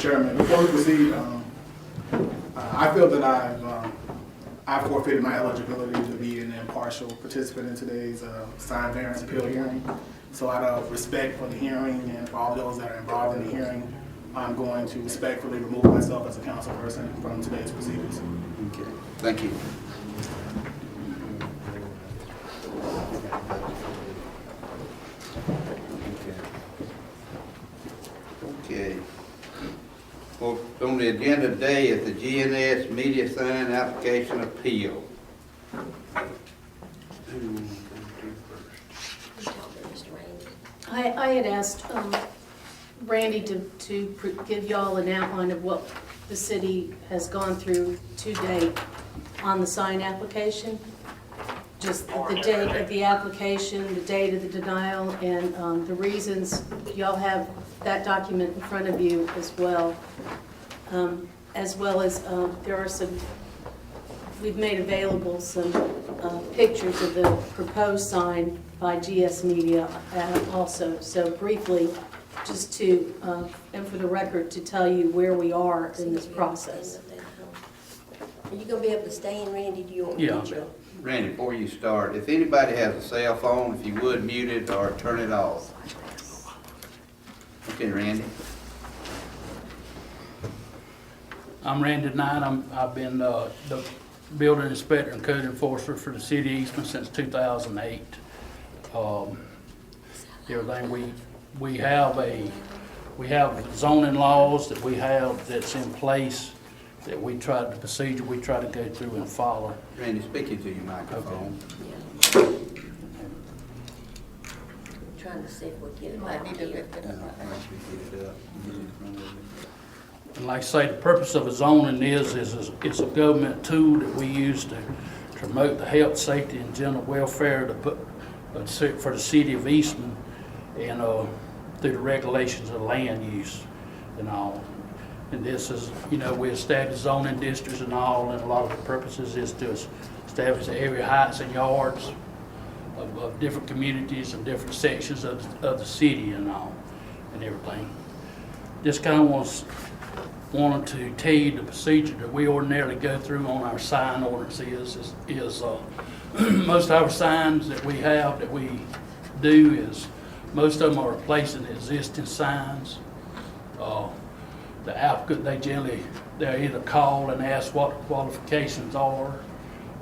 Chairman, before we proceed, I feel that I've forfeited my eligibility to be an impartial participant in today's sign variance appeal hearing. So out of respect for the hearing and for all those that are involved in the hearing, I'm going to respectfully remove myself as a council person from today's proceedings. Okay, thank you. Okay. Well, on the agenda today is the GNS media sign application appeal. I had asked Randy to give y'all an outline of what the city has gone through to date on the sign application. Just the date of the application, the date of the denial, and the reasons. Y'all have that document in front of you as well. There are some, we've made available some pictures of the proposed sign by GS Media also. So briefly, just to, and for the record, to tell you where we are in this process. Are you going to be able to stay in, Randy? Do you want me to get you? Randy, before you start, if anybody has a cell phone, if you would, mute it or turn it off. Okay, Randy. I'm Randy Knight. I've been the building inspector and code enforcer for the city of Eastman since 2008. Everything we have zoning laws that we have that's in place that we try the procedure we try to go through and follow. Randy, speak into your microphone. Yeah. Trying to see if we get it out here. And like I say, the purpose of a zoning is it's a government tool that we use to promote the health, safety, and general welfare for the city of Eastman, and through the regulations of land use and all. And this is, we establish zoning districts and all, and a lot of the purposes is to establish the area heights and yards of different communities and different sections of the city and all, and everything. Just kind of wanted to tell you the procedure that we ordinarily go through on our sign ordinance is most of our signs that we have that we do is most of them are replacing existing signs. The applicant, they're either called and asked what the qualifications are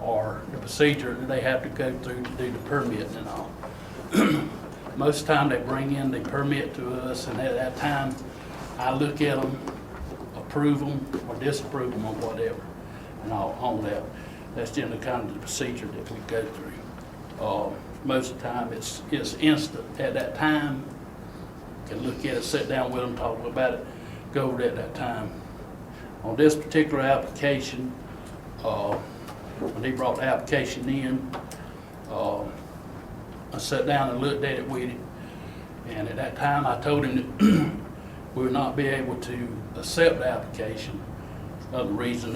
or the procedure that they have to go through to do the permit and all. Most of the time they bring in the permit to us, and at that time I look at them, approve them or disapprove them or whatever and all on that. That's generally kind of the procedure that we go through. Most of the time it's instant at that time. You can look at it, sit down with them, talk about it, go over it at that time. On this particular application, when he brought the application in, I sat down and looked at it with him, and at that time I told him that we would not be able to accept the application of the reason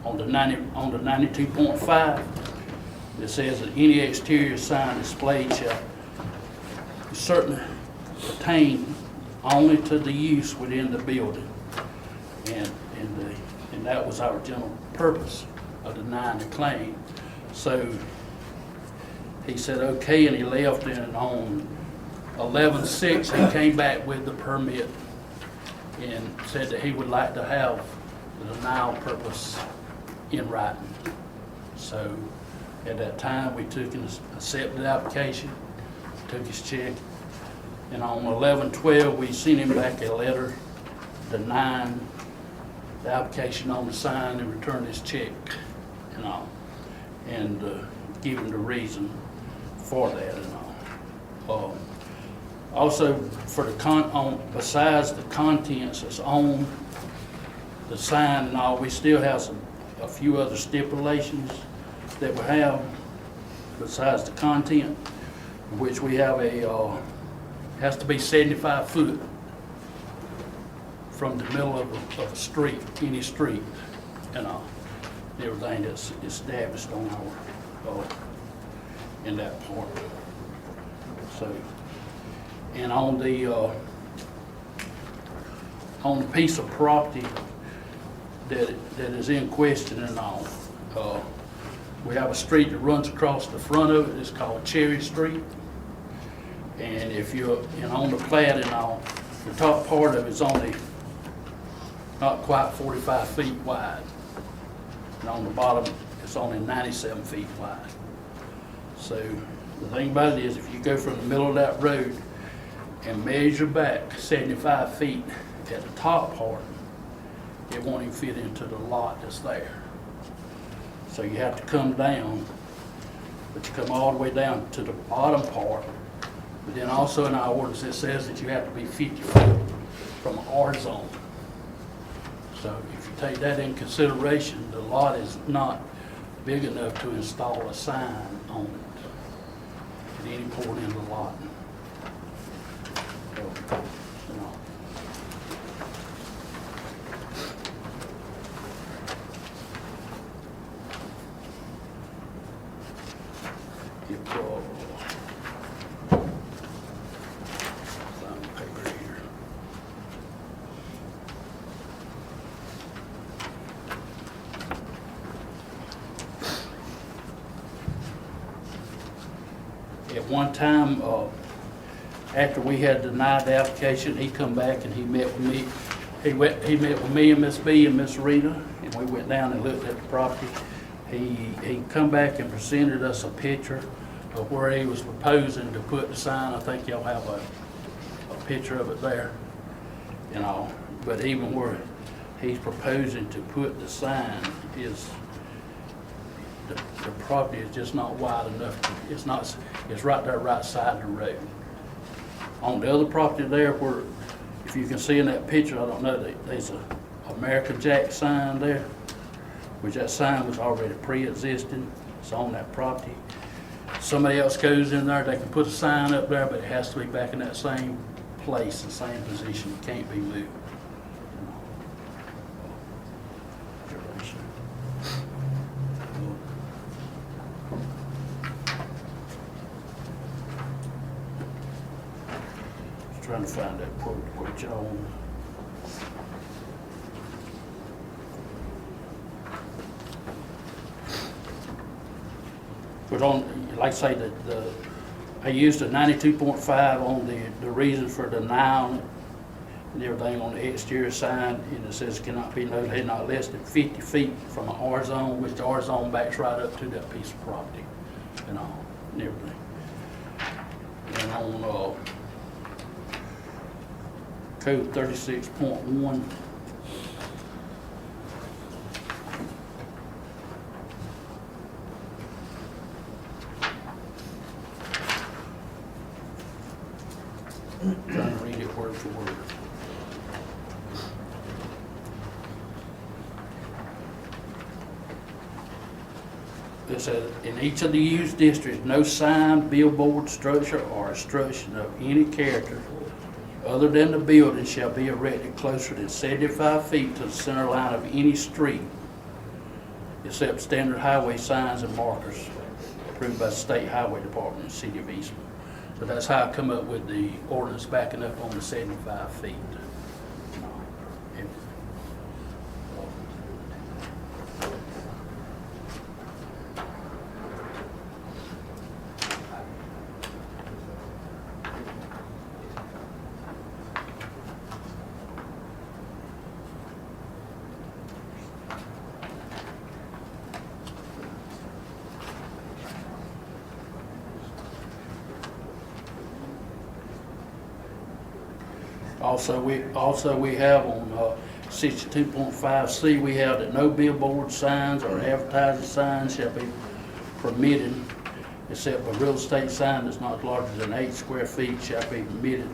on the 92.5 it says that any exterior sign displayed shall certainly pertain only to the use within the building, and that was our general purpose of denying the claim. So he said okay, and he left, and on 11/6 he came back with the permit and said that he would like to have the denial purpose in writing. So at that time we took and accepted the application, took his check, and on 11/12 we sent him back a letter denying the application on the sign and returned his check and all, and giving the reason for that and all. Also, for the besides the contents that's on the sign and all, we still have a few other stipulations that we have besides the content, which we have has to be 75 foot from the middle of a street, any street, and everything that's established on our in that part. So, and on the on the piece of property that is in question and all. We have a street that runs across the front of it, it's called Cherry Street. And if you're, on the plat and all, the top part of it's only not quite 45 feet wide. And on the bottom, it's only 97 feet wide. So the thing about it is, if you go from the middle of that road and measure back 75 feet at the top part, it won't even fit into the lot that's there. So you have to come down, but you come all the way down to the bottom part. But then also in our ordinance, it says that you have to be 50 feet from an R zone. So if you take that in consideration, the lot is not big enough to install a sign on it at any point in the lot. So, you know. Paper here. At one time, after we had denied the application, he come back and he met with me. He met with me and Miss B and Miss Rita, and we went down and looked at the property. He come back and presented us a picture of where he was proposing to put the sign. I think y'all have a picture of it there, you know. But even where he's proposing to put the sign is, the property is just not wide enough. It's right there, right side of the road. On the other property there, where, if you can see in that picture, I don't know, there's a American Jack sign there, which that sign was already pre-existing. It's on that property. Somebody else goes in there, they can put a sign up there, but it has to be back in that same place, the same position. It can't be moved. Trying to find that quote y'all. But on, like I say, I used a 92.5 on the reason for denying and everything on the exterior sign, and it says cannot be noted not less than 50 feet from an R zone, which the R zone backs right up to that piece of property, and all, and everything. And on Code 36.1. Trying to read it word for word. It says, in each of the used districts, no sign, billboard, structure, or obstruction of any character other than the building shall be erected closer than 75 feet to the center line of any street, except standard highway signs and markers approved by the State Highway Department and City of Eastman. So that's how I come up with the ordinance backing up on the 75 feet. Also we have on 62.5C, we have that no billboard signs or advertising signs shall be permitted, except a real estate sign that's not larger than 8 square feet shall be permitted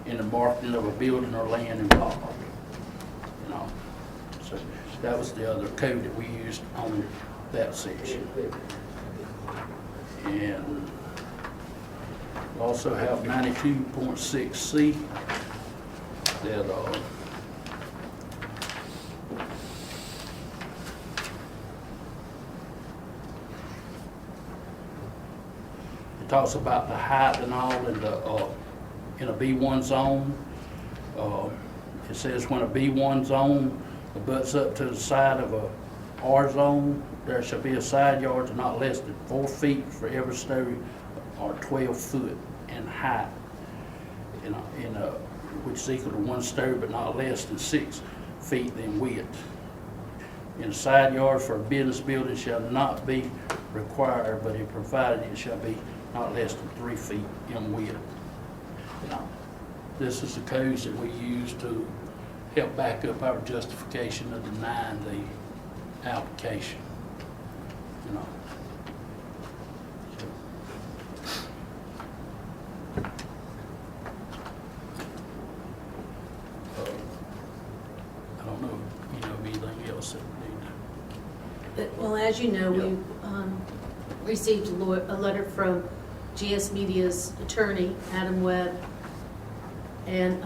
in the marketing of a building or land involved. You know, so that was the other code that we used on that section. And we also have 92.6C. That it talks about the height and all in a B1 zone. It says when a B1 zone abuts up to the side of a R zone, there shall be a side yard not less than 4 feet for every story or 12 foot in height, which is equal to 1 story but not less than 6 feet in width. In a side yard for a business building shall not be required, but if provided it shall be not less than 3 feet in width. Now, this is the codes that we use to help back up our justification of denying the application. You know. I don't know, anything else that we need. Well, as you know, we received a letter from GS Media's attorney, Adam Webb, and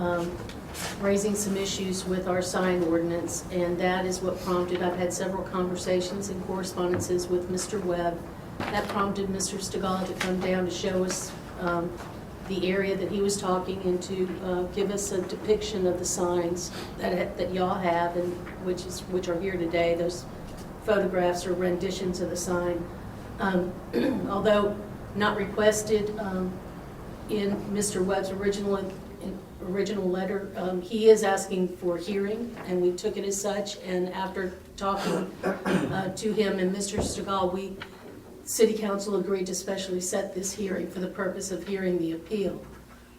raising some issues with our sign ordinance, and that is what prompted, I've had several conversations and correspondences with Mr. Webb. That prompted Mr. Stegall to come down to show us the area that he was talking and to give us a depiction of the signs that y'all have, and which are here today. Those photographs or renditions of the sign. Although not requested in Mr. Webb's original letter, he is asking for hearing, and we took it as such. And after talking to him and Mr. Stegall, City Council agreed to specially set this hearing for the purpose of hearing the appeal.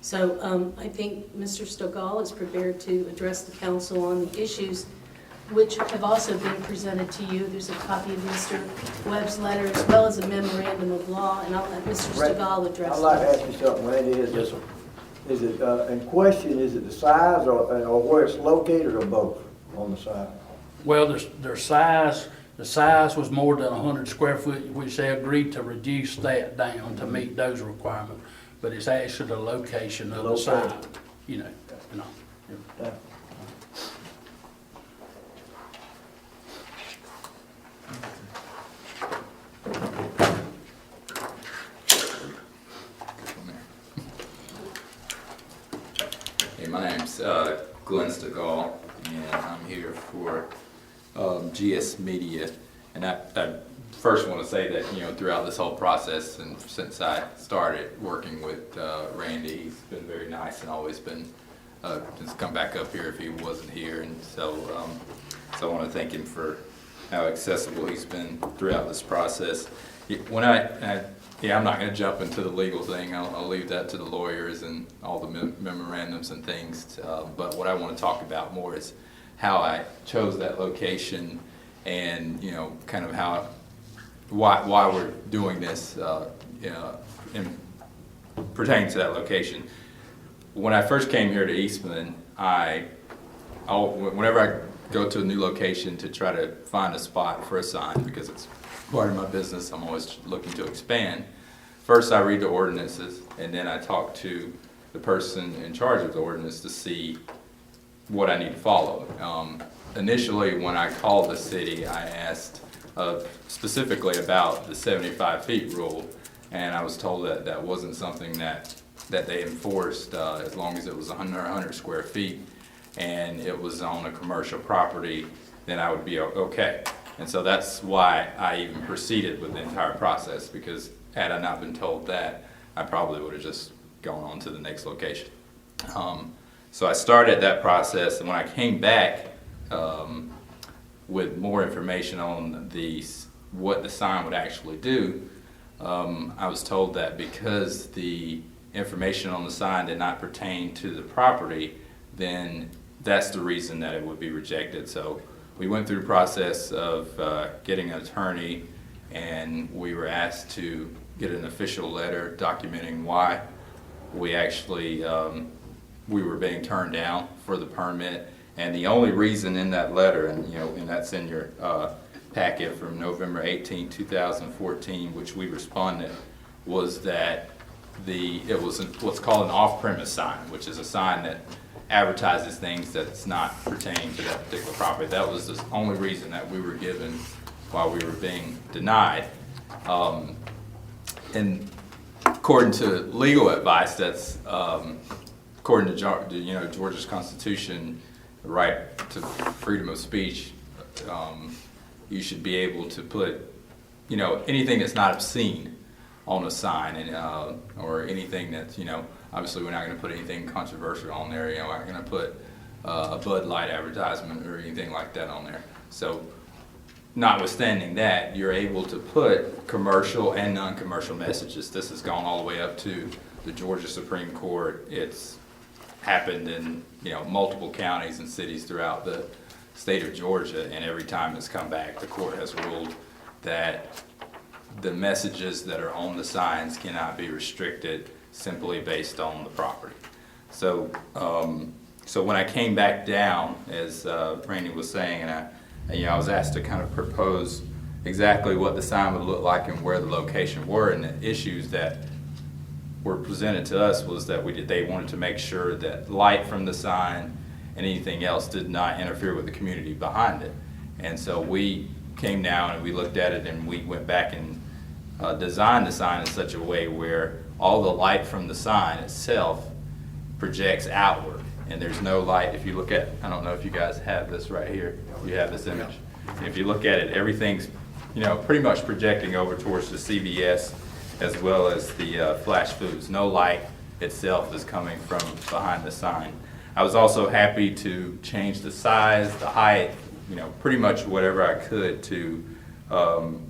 So I think Mr. Stegall is prepared to address the council on the issues which have also been presented to you. There's a copy of Mr. Webb's letter as well as a memorandum of law, and I'll let Mr. Stegall address I'd like to those. ask you something, Randy. Yes, sir. Is it, in question, is it the size or where it's located, or both on the side? Well, their size, the size was more than 100 square foot, which they agreed to reduce that down to meet those requirements. But it's actually the location of the sign, you know. Yeah. Hey, my name's Glenn Stegall, and I'm here for GS Media. And I first want to say that, throughout this whole process, and since I started working with Randy, he's been very nice and always been, just come back up here if he wasn't here. And so I want to thank him for how accessible he's been throughout this process. When I'm not going to jump into the legal thing. I'll leave that to the lawyers and all the memorandums and things. But what I want to talk about more is how I chose that location, and kind of why we're doing this in pertaining to that location. When I first came here to Eastman, whenever I go to a new location to try to find a spot for a sign, because it's part of my business, I'm always looking to expand. First, I read the ordinances, and then I talk to the person in charge of the ordinance to see what I need to follow. Initially, when I called the city, I asked specifically about the 75 feet rule, and I was told that that wasn't something that they enforced as long as it was 100 square feet and it was on a commercial property, then I would be okay. And so that's why I even proceeded with the entire process, because had I not been told that, I probably would have just gone on to the next location. So I started that process, and when I came back with more information on what the sign would actually do, I was told that because the information on the sign did not pertain to the property, then that's the reason that it would be rejected. So we went through the process of getting an attorney, and we were asked to get an official letter documenting why we actually we were being turned down for the permit. And the only reason in that letter, and that's in your packet from November 18, 2014, which we responded, was that it was what's called an off-premise sign, which is a sign that advertises things that's not pertaining to that particular property. That was the only reason that we were given while we were being denied. And according to legal advice, that's according to Georgia's Constitution, the right to freedom of speech, you should be able to put, you know, anything that's not obscene on a sign, and or anything that's, you know, obviously we're not going to put anything controversial on there. You know, we're not going to put a Bud Light advertisement or anything like that on there. So, notwithstanding that, you're able to put commercial and non-commercial messages. This has gone all the way up to the Georgia Supreme Court. It's happened in, you know, multiple counties and cities throughout the state of Georgia, and every time it's come back, the court has ruled that the messages that are on the signs cannot be restricted simply based on the property. So, so when I came back down, as Randy was saying, and I was asked to kind of propose exactly what the sign would look like and where the location were, and the issues that were presented to us was that they wanted to make sure that light from the sign and anything else did not interfere with the community behind it. And so we came down and we looked at it, and we went back and designed the sign in such a way where all the light from the sign itself projects outward, and there's no light. If you look at, I don't know if you guys have this right here, you have this image. And if you look at it, everything's, you know, pretty much projecting over towards the CVS as well as the Flash Foods. No light itself is coming from behind the sign. I was also happy to change the size, the height, you know, pretty much whatever I could to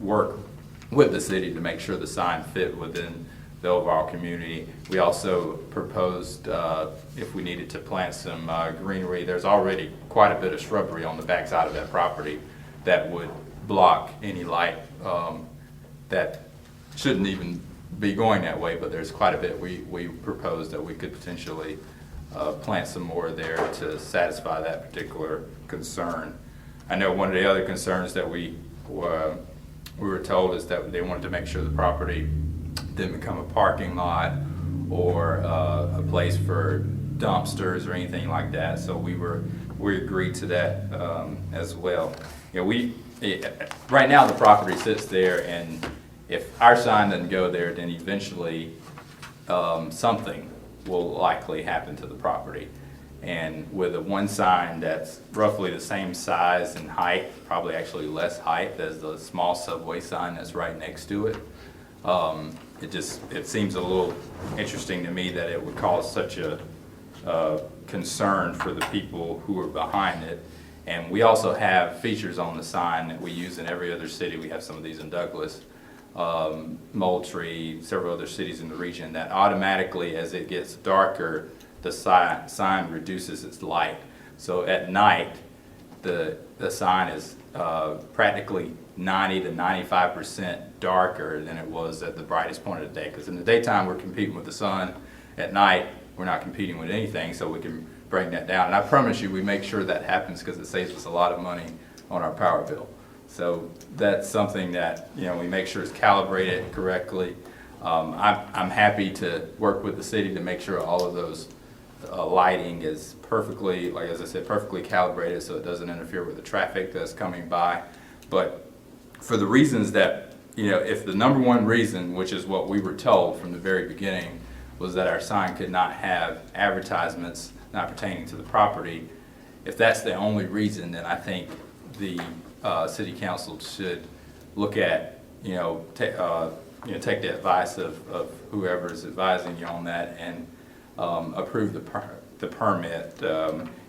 work with the city to make sure the sign fit within the overall community. We also proposed if we needed to plant some greenery. There's already quite a bit of shrubbery on the backside of that property that would block any light that shouldn't even be going that way, but there's quite a bit. We proposed that we could potentially plant some more there to satisfy that particular concern. I know one of the other concerns that we were told is that they wanted to make sure the property didn't become a parking lot or a place for dumpsters or anything like that. So we agreed to that as well. You know, right now the property sits there, and if our sign doesn't go there, then eventually something will likely happen to the property. And with a one sign that's roughly the same size and height, probably actually less height as the small subway sign that's right next to it, it seems a little interesting to me that it would cause such a concern for the people who are behind it. And we also have features on the sign that we use in every other city. We have some of these in Douglas, Moultrie, several other cities in the region, that automatically, as it gets darker, the sign reduces its light. So at night, the sign is practically 90 to 95% darker than it was at the brightest point of the day. Because in the daytime, we're competing with the sun. At night, we're not competing with anything, so we can bring that down. And I promise you, we make sure that happens because it saves us a lot of money on our power bill. So that's something that, you know, we make sure is calibrated correctly. I'm happy to work with the city to make sure all of those lighting is perfectly, like as I said, perfectly calibrated so it doesn't interfere with the traffic that's coming by. But for the reasons that, you know, if the number one reason, which is what we were told from the very beginning, was that our sign could not have advertisements not pertaining to the property, if that's the only reason, then I think the city council should look at, take the advice of whoever is advising you on that and approve the permit.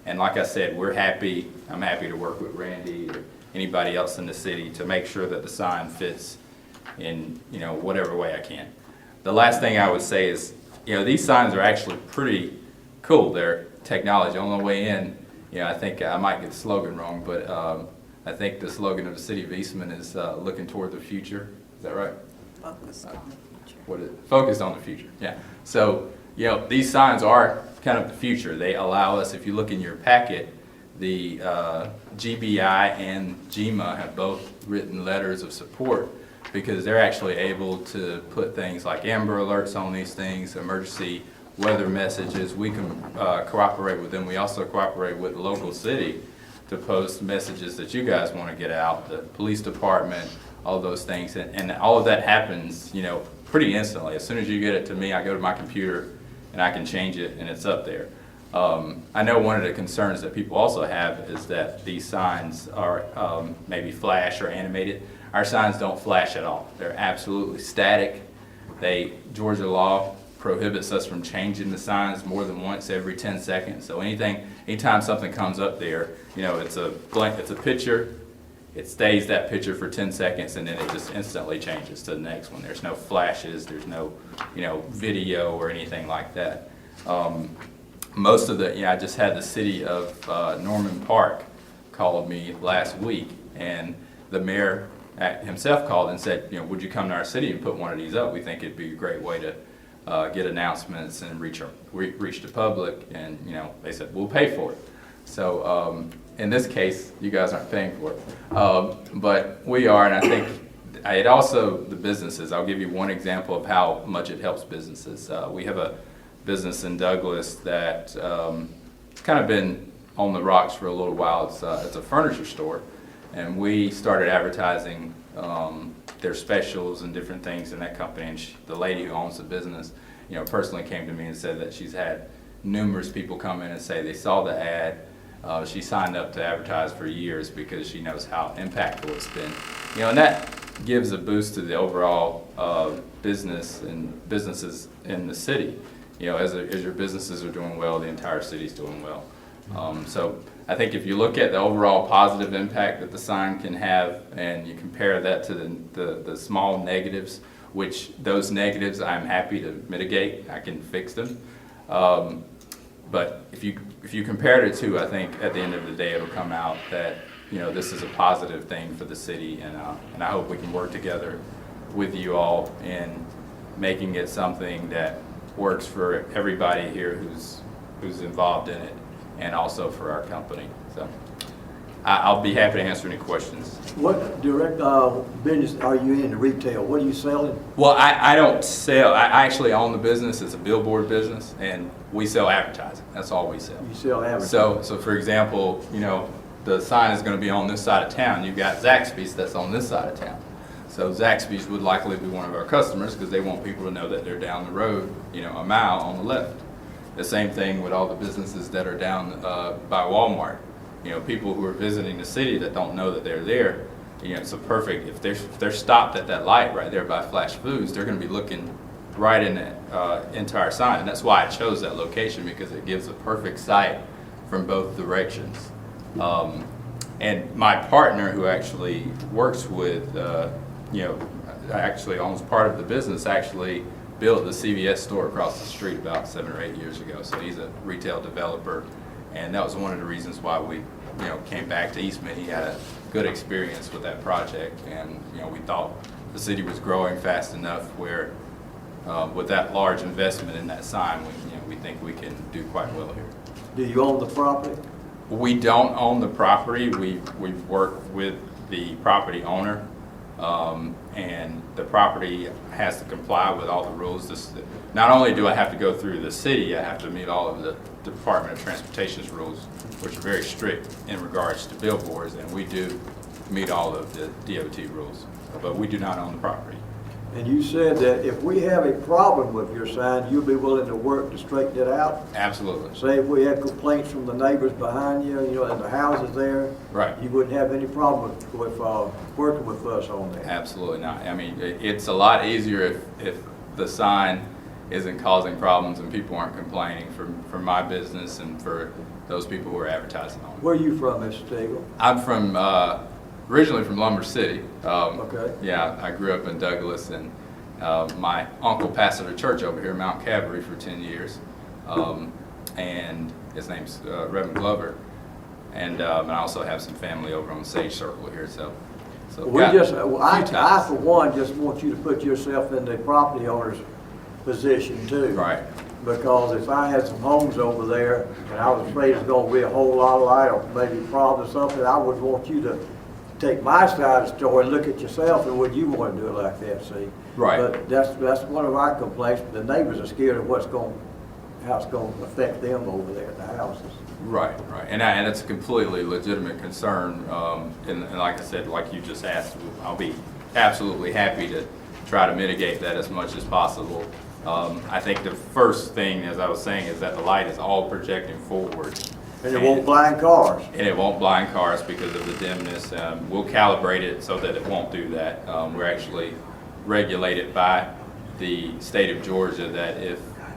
And like I said, I'm happy to work with Randy or anybody else in the city to make sure that the sign fits in, whatever way I can. The last thing I would say is, these signs are actually pretty cool. They're technology. On the way in, I think I might get the slogan wrong, but I think the slogan of the city of Eastman is looking toward the future. Is that right? Focused on the future. Focused on the future, yeah. So, these signs are kind of the future. They allow us, if you look in your packet, the GBI and GMA have both written letters of support because they're actually able to put things like Amber Alerts on these things, emergency weather messages. We can cooperate with them. We also cooperate with the local city to post messages that you guys want to get out, the police department, all those things. And all of that happens, pretty instantly. As soon as you get it to me, I go to my computer and I can change it and it's up there. I know one of the concerns that people also have is that these signs are maybe flash or animated. Our signs don't flash at all. They're absolutely static. Georgia law prohibits us from changing the signs more than once every 10 seconds. So anytime something comes up there, it's a picture, it stays that picture for 10 seconds and then it just instantly changes to the next one. There's no flashes, there's no, video or anything like that. Most of I just had the city of Norman Park called me last week, and the mayor himself called and said, would you come to our city and put one of these up? We think it'd be a great way to get announcements and reach the public, and they said we'll pay for it. So in this case, you guys aren't paying for it, but we are, and I think it also the businesses. I'll give you one example of how much it helps businesses. We have a business in Douglas that it's kind of been on the rocks for a little while. It's a furniture store, and we started advertising their specials and different things in that company. And the lady who owns the business, personally came to me and said that she's had numerous people come in and say they saw the ad. She signed up to advertise for years because she knows how impactful it's been. And that gives a boost to the overall business and businesses in the city. As your businesses are doing well, the entire city's doing well. So I think if you look at the overall positive impact that the sign can have, and you compare that to the small negatives, which those negatives I'm happy to mitigate, I can fix them. But if you compare the two, I think at the end of the day it'll come out that this is a positive thing for the city, and I hope we can work together with you all in making it something that works for everybody here who's involved in it, and also for our company. So I'll be happy to answer any questions. What direct business are you in, retail? What are you selling? Well, I don't sell. I actually own the business. It's a Billboard business, and we sell advertising. That's all we sell. You sell advertising. So for example, the sign is going to be on this side of town. You've got Zaxby's that's on this side of town. So Zaxby's would likely be one of our customers because they want people to know that they're down the road, a mile on the left. The same thing with all the businesses that are down by Walmart. People who are visiting the city that don't know that they're there, it's a perfect, if they're stopped at that light right there by Flash Foods, they're going to be looking right in that entire sign. And that's why I chose that location, because it gives a perfect sight from both directions. And my partner, who actually works with, actually owns part of the business, actually built the CVS store across the street about 7 or 8 years ago. So he's a retail developer, and that was one of the reasons why we, came back to Eastman. He had a good experience with that project, and we thought the city was growing fast enough where, with that large investment in that sign, we think we can do quite well here. Do you own the property? We don't own the property. We work with the property owner, and the property has to comply with all the rules. Not only do I have to go through the city, I have to meet all of the Department of Transportation's rules, which are very strict in regards to billboards, and we do meet all of the DOT rules, but we do not own the property. And you said that if we have a problem with your sign, you'll be willing to work to straighten it out? Absolutely. Say if we had complaints from the neighbors behind you, and the houses there, Right. you wouldn't have any problem with working with us on that? Absolutely not. I mean, it's a lot easier if the sign isn't causing problems and people aren't complaining for my business and for those people who are advertising on it. Where are you from, Mr. Stegall? I'm from, originally from Lumber City. Okay. Yeah, I grew up in Douglas, and my uncle pastored a church over here, Mount Calvary, for 10 years. And his name's Reverend Glover. And I also have some family over on Sage Circle here, so I for one just want you to put yourself in the property owner's position too. Right. Because if I had some homes over there and I was afraid there's gonna be a whole lot of light or maybe a problem or something, I would want you to take my side of the story and look at yourself and would you want to do it like that, see? Right. But that's one of our complaints. The neighbors are scared of how it's going to affect them over there in the houses. Right. And it's a completely legitimate concern. And like I said, like you just asked, I'll be absolutely happy to try to mitigate that as much as possible. I think the first thing, as I was saying, is that the light is all projecting forward. And it won't blind cars. And it won't blind cars because of the dimness. We'll calibrate it so that it won't do that. We're actually regulated by the state of Georgia that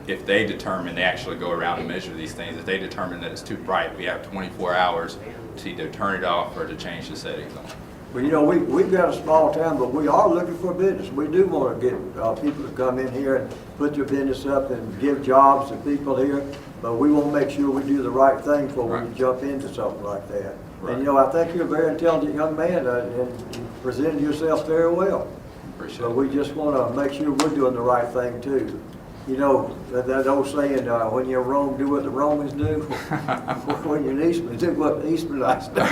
if they determine, they actually go around and measure these things, if they determine that it's too bright, we have 24 hours to either turn it off or to change the settings on it. But you know, we've got a small town, but we are looking for business. We do want to get people to come in here and put their business up and give jobs to people here. But we want to make sure we do the right thing before we Right. jump into something like that. Right. And you know, I think you're a very intelligent young man, and you presented yourself very well. Appreciate So it. we just want to make sure we're doing the right thing too. You know, that old saying, when you're in Rome, do what the Romans do. When you're in Eastman, do what the Eastmanites do.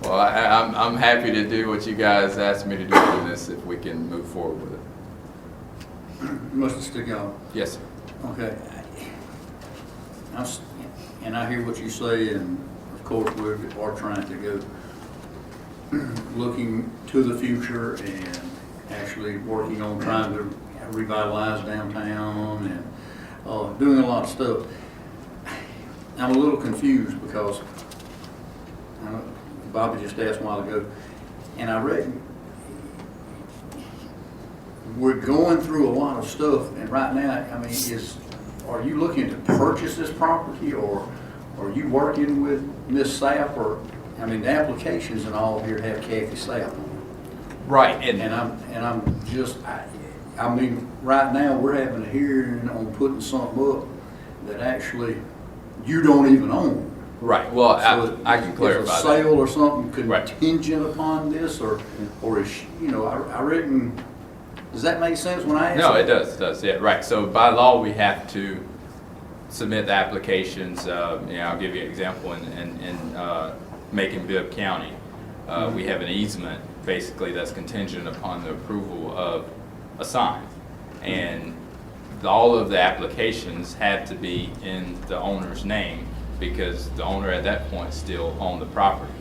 Well, I'm happy to do what you guys asked me to do on this if we can move forward with it. Mr. Stigall, Yes, sir. okay. And I hear what you say, and of course, we are trying to go looking to the future and actually working on trying to revitalize downtown and doing a lot of stuff. I'm a little confused because Bobby just asked a while ago, and I reckon we're going through a lot of stuff, and right now, I mean, are you looking to purchase this property, or are you working with Miss Sapp, or, I mean, the applications and all here have Kathy Sapp on them. Right, And I'm just, I mean, right now, we're having a hearing on putting something up that actually you don't even own. right. Well, So I can clarify is a that. sale or something Right. contingent upon this, or is, you know, I reckon, does that make sense when I ask? No, that? it does, yeah, right. So by law, we have to submit the applications. You know, I'll give you an example in Macon-Bibb County. We have an easement, basically, that's contingent upon the approval of a sign. And all of the applications had to be in the owner's name because the owner at that point still owned the property.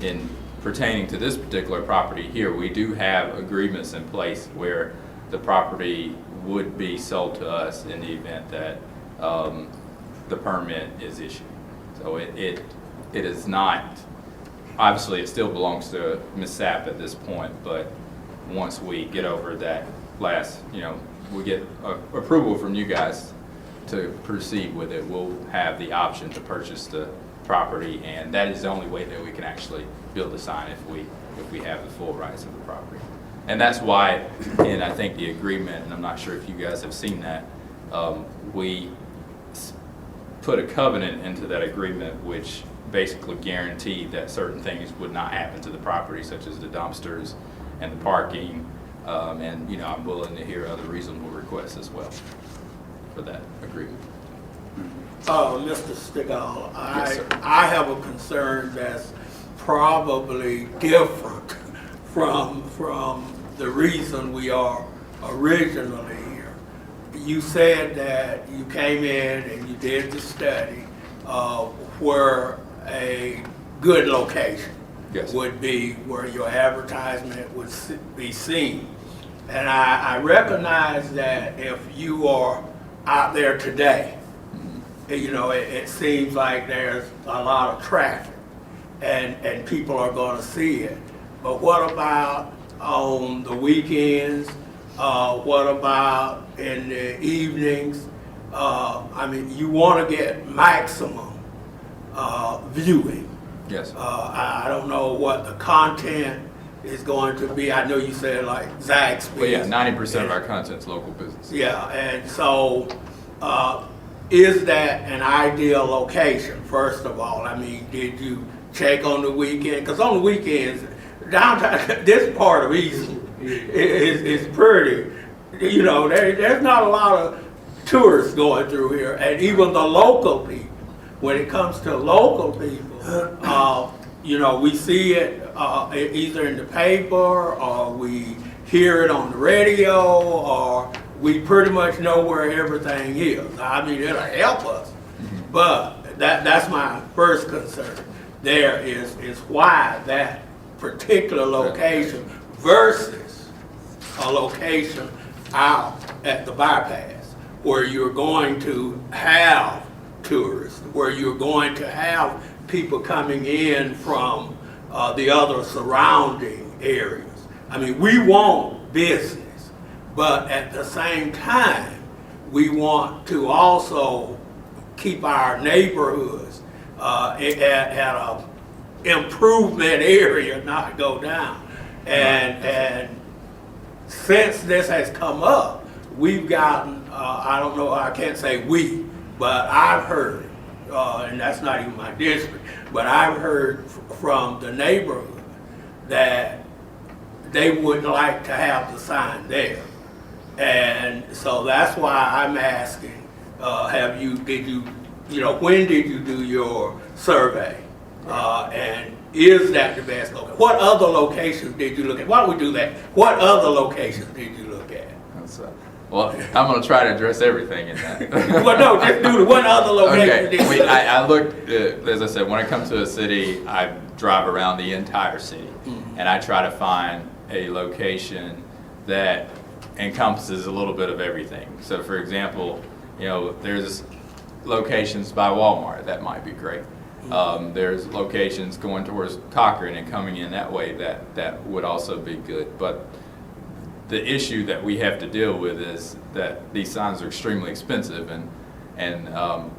In pertaining to this particular property here, we do have agreements in place where the property would be sold to us in the event that the permit is issued. So it is not, obviously it still belongs to Ms. Sapp at this point, but once we get over that last, you know, we get approval from you guys to proceed with it, we'll have the option to purchase the property, and that is the only way that we can actually build a sign if we have the full rights of the property. And that's why, in I think the agreement, and I'm not sure if you guys have seen that, we put a covenant into that agreement which basically guaranteed that certain things would not happen to the property, such as the dumpsters and the parking, and you know, I'm willing to hear other reasonable requests as well for that agreement. Mr. Stigall, Yes, sir. I have a concern that's probably different from the reason we are originally here. You said that you came in and you did the study where a good location Yes. would be where your advertisement would be seen. And I recognize that if you are out there today, you know, it seems like there's a lot of traffic and people are going to see it. But what about on the weekends? What about in the evenings? I mean, you want to get maximum viewing. Yes. I don't know what the content is going to be. I know you said like Zaxby's. Well, yeah, 90% of our content's local business. Yeah, and so is that an ideal location, first of all? I mean, did you check on the weekend? Because on the weekends, downtown, this part of Eastman is pretty, you know, there's not a lot of tourists going through here. And even the local people, when it comes to local people, you know, we see it either in the paper or we hear it on the radio, or we pretty much know where everything is. I mean, it'll help us, but that's my first concern. There is why that particular location versus a location out at the bypass, where you're going to have tourists, where you're going to have people coming in from the other surrounding areas. I mean, we want business, but at the same time, we want to also keep our neighborhoods at a improvement area, not go down. And since this has come up, we've gotten, I don't know, I can't say we, but I've heard, and that's not even my district, but I've heard from the neighborhood that they wouldn't like to have the sign there. And so that's why I'm asking, when did you do your survey? And is that the best location? What other locations did you look at? Why don't we do that? What other locations did you look at? Well, I'm going to try to address everything in that. Well, no, just do the what other locations Okay, did you look at? I looked, as I said, when I come to a city, I drive around the entire city, and I try to find a location that encompasses a little bit of everything. So, for example, there's locations by Walmart that might be great. There's locations going towards Cochran and coming in that way that would also be good. But the issue that we have to deal with is that these signs are extremely expensive, and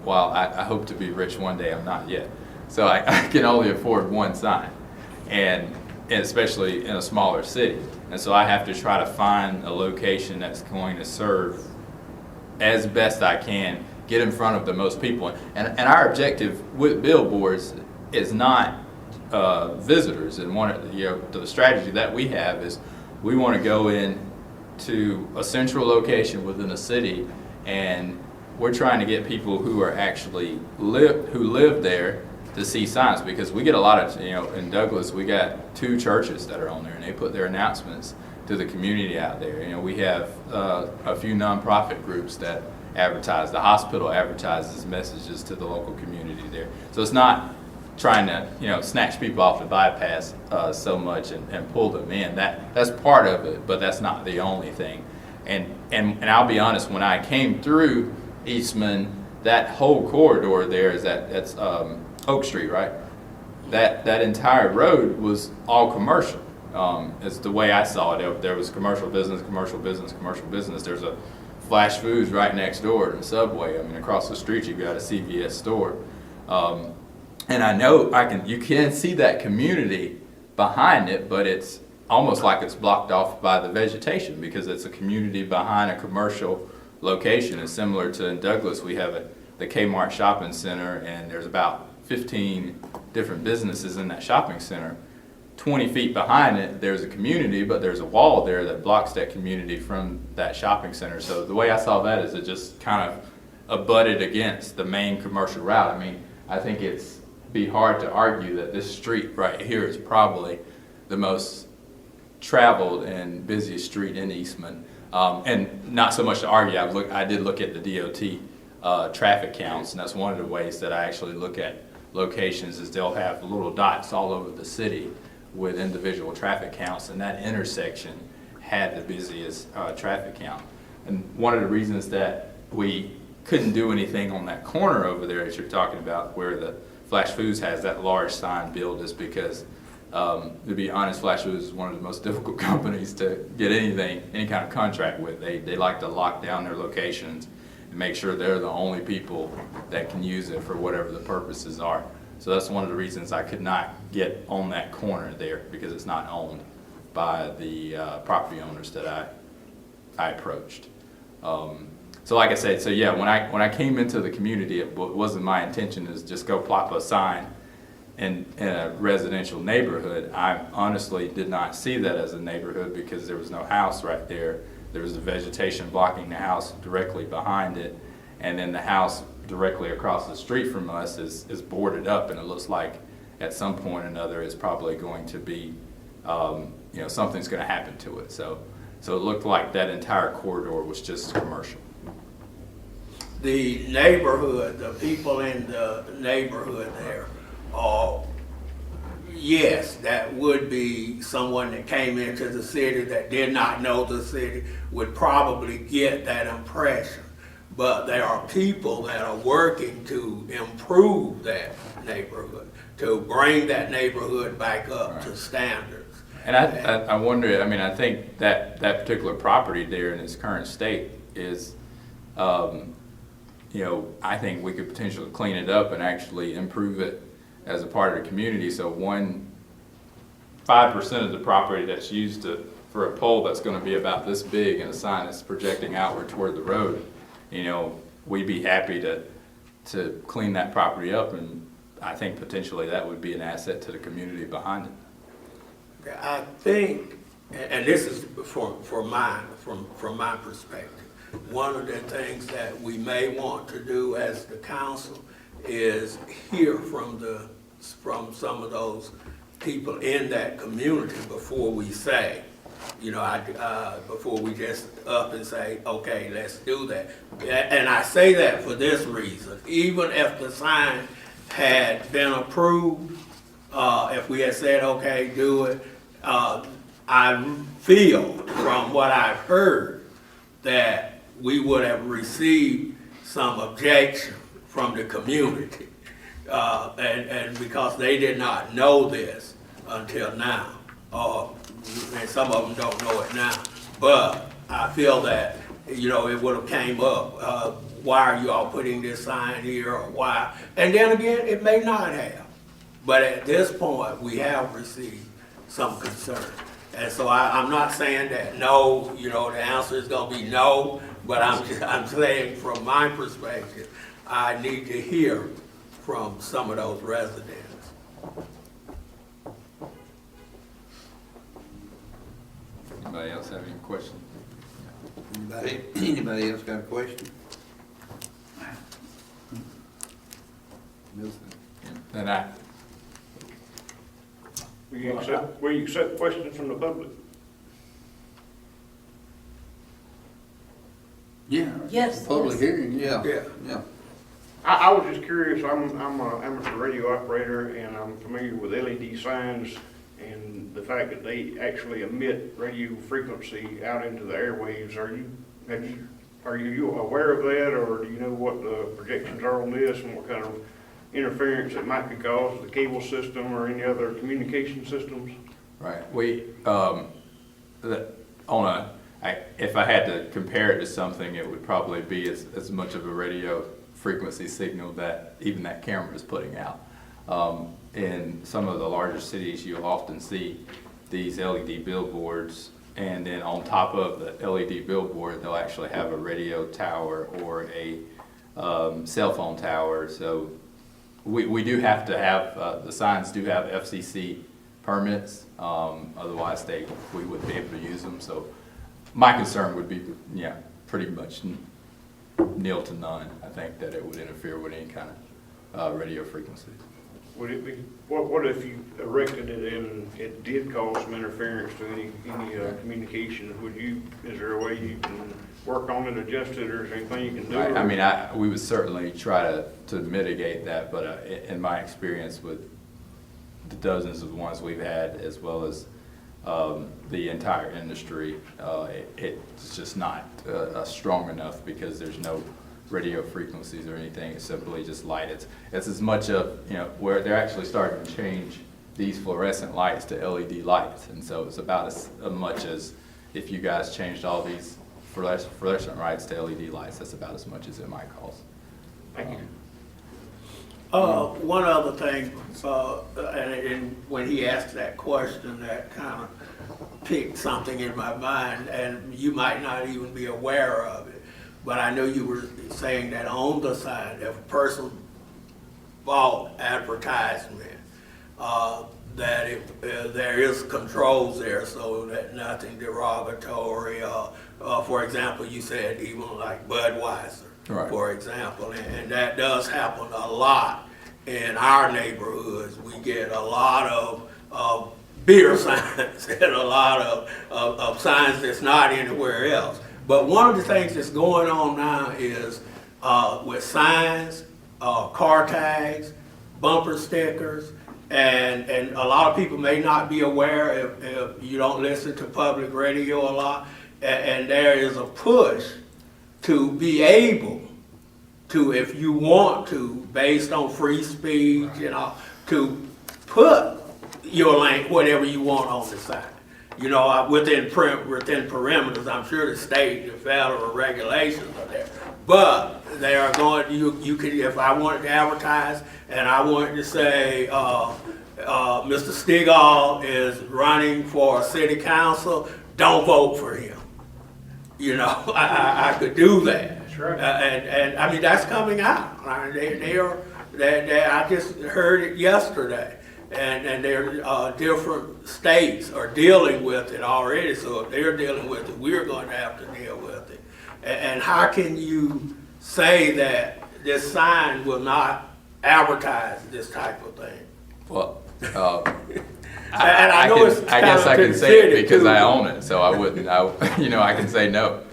while I hope to be rich one day, I'm not yet. So I can only afford one sign, and especially in a smaller city. And so I have to try to find a location that's going to serve as best I can, get in front of the most people. And our objective with billboards is not visitors. And the strategy that we have is we want to go in to a central location within a city, and we're trying to get people who are actually live there to see signs, because we get a lot of, in Douglas we got 2 churches that are on there, and they put their announcements to the community out there. We have a few nonprofit groups that advertise. The hospital advertises messages to the local community there. So it's not trying to snatch people off the bypass so much and pull them in. That's part of it, but that's not the only thing. And I'll be honest, when I came through Eastman, that whole corridor there that's Oak Street, right? That entire road was all commercial. It's the way I saw it. There was commercial business, commercial business, commercial business. There's a Flash Foods right next door to the Subway. I mean, across the street you've got a CVS store. And I know you can see that community behind it, but it's almost like it's blocked off by the vegetation, because it's a community behind a commercial location. It's similar to in Douglas, we have the Kmart shopping center, and there's about 15 different businesses in that shopping center. 20 feet behind it, there's a community, but there's a wall there that blocks that community from that shopping center. So the way I saw that is it just kind of abutted against the main commercial route. I mean, I think it's be hard to argue that this street right here is probably the most traveled and busiest street in Eastman. And not so much to argue, I did look at the DOT traffic counts, and that's one of the ways that I actually look at locations, is they'll have little dots all over the city with individual traffic counts, and that intersection had the busiest traffic count. And one of the reasons that we couldn't do anything on that corner over there that you're talking about, where the Flash Foods has that large sign built, is because, to be honest, Flash Foods is one of the most difficult companies to get any kind of contract with. They like to lock down their locations and make sure they're the only people that can use it for whatever the purposes are. So that's one of the reasons I could not get on that corner there, because it's not owned by the property owners that I approached. So like I said, so yeah, when I came into the community, it wasn't my intention to just go plop a sign in a residential neighborhood. I honestly did not see that as a neighborhood, because there was no house right there. There was the vegetation blocking the house directly behind it, and then the house directly across the street from us is boarded up, and it looks like at some point or another it's probably going to be, something's going to happen to it. So it looked like that entire corridor was just commercial. The neighborhood, the people in the neighborhood there, yes, that would be someone that came into the city that did not know the city would probably get that impression. But there are people that are working to improve that neighborhood, to bring that neighborhood back up to standards. And I wonder, I mean, I think that particular property there in its current state is, you know, I think we could potentially clean it up and actually improve it as a part of the community. So 5% of the property that's used for a pole that's gonna be about this big and a sign that's projecting outward toward the road, you know, we'd be happy to clean that property up, and I think potentially that would be an asset to the community behind it. I think, and this is from my perspective, one of the things that we may want to do as the council is hear from some of those people in that community before we say, you know, before we just up and say, okay, let's do that. And I say that for this reason: even if the sign had been approved, if we had said, okay, do it, I feel from what I've heard that we would have received some objection from the community, and because they did not know this until now, and some of them don't know it now. But I feel that, you know, it would have came up. Why are you all putting this sign here, or why? And then again, it may not have. But at this point, we have received some concern. And so I'm not saying that no, you know, the answer is going to be no, but I'm saying from my perspective, I need to hear from some of those residents. Anybody else have any questions? Anybody else got a question? Then I, Will you accept questions from the public? Yeah. Yes, Public yes. hearing, Yeah, Yeah. yeah. I was just curious, I'm an amateur radio operator, and I'm familiar with LED signs and the fact that they actually emit radio frequency out into the airwaves. Are you aware of that, or do you know what the projections are on this and what kind of interference it might could cause the cable system or any other communication systems? right, if I had to compare it to something, it would probably be as much of a radio frequency signal that even that camera is putting out. In some of the larger cities, you'll often see these LED billboards, and then on top of the LED billboard, they'll actually have a radio tower or a cell phone tower. So we do have to have, the signs do have FCC permits, otherwise we wouldn't be able to use them. So my concern would be, yeah, pretty much nil to none. I think that it would interfere with any kind of radio frequency. Would it be, what if you erected it and it did cause some interference to any communication? Is there a way you can work on it, adjust it, or is there anything you can do? Right. I mean, we would certainly try to mitigate that, but in my experience with the dozens of ones we've had, as well as the entire industry, it's just not strong enough because there's no radio frequencies or anything. It's simply just light. It's as much of, you know, where they're actually starting to change these fluorescent lights to LED lights, and so it's about as much as if you guys changed all these fluorescent lights to LED lights. That's about as much as it might cost. Thank you. One other thing, and when he asked that question, that kind of piqued something in my mind, and you might not even be aware of it. But I know you were saying that on the sign, if a person bought advertisement, that there is controls there so that nothing derogatory. For example, you said even like Budweiser, Right. For example, and that does happen a lot in our neighborhoods. We get a lot of beer signs and a lot of signs that's not anywhere else. But one of the things that's going on now is with signs, car tags, bumper stickers, and a lot of people may not be aware if you don't listen to public radio a lot, and there is a push to be able to, if you want to, based on free speech, to put your link whatever you want on the sign. Within perimeters. I'm sure the state, the federal regulations are there, but they are going. You could, if I wanted to advertise and I wanted to say, Mr. Stigall is running for city council, don't vote for him. I could do that. That's right. And I mean, that's coming out. I just heard it yesterday. And different states are dealing with it already. So if they're dealing with it, we're going to have to deal with it. And how can you say that this sign will not advertise this type of thing? Well, I know it's I guess I to can the say it city, because too. I own it, so I wouldn't. I can say no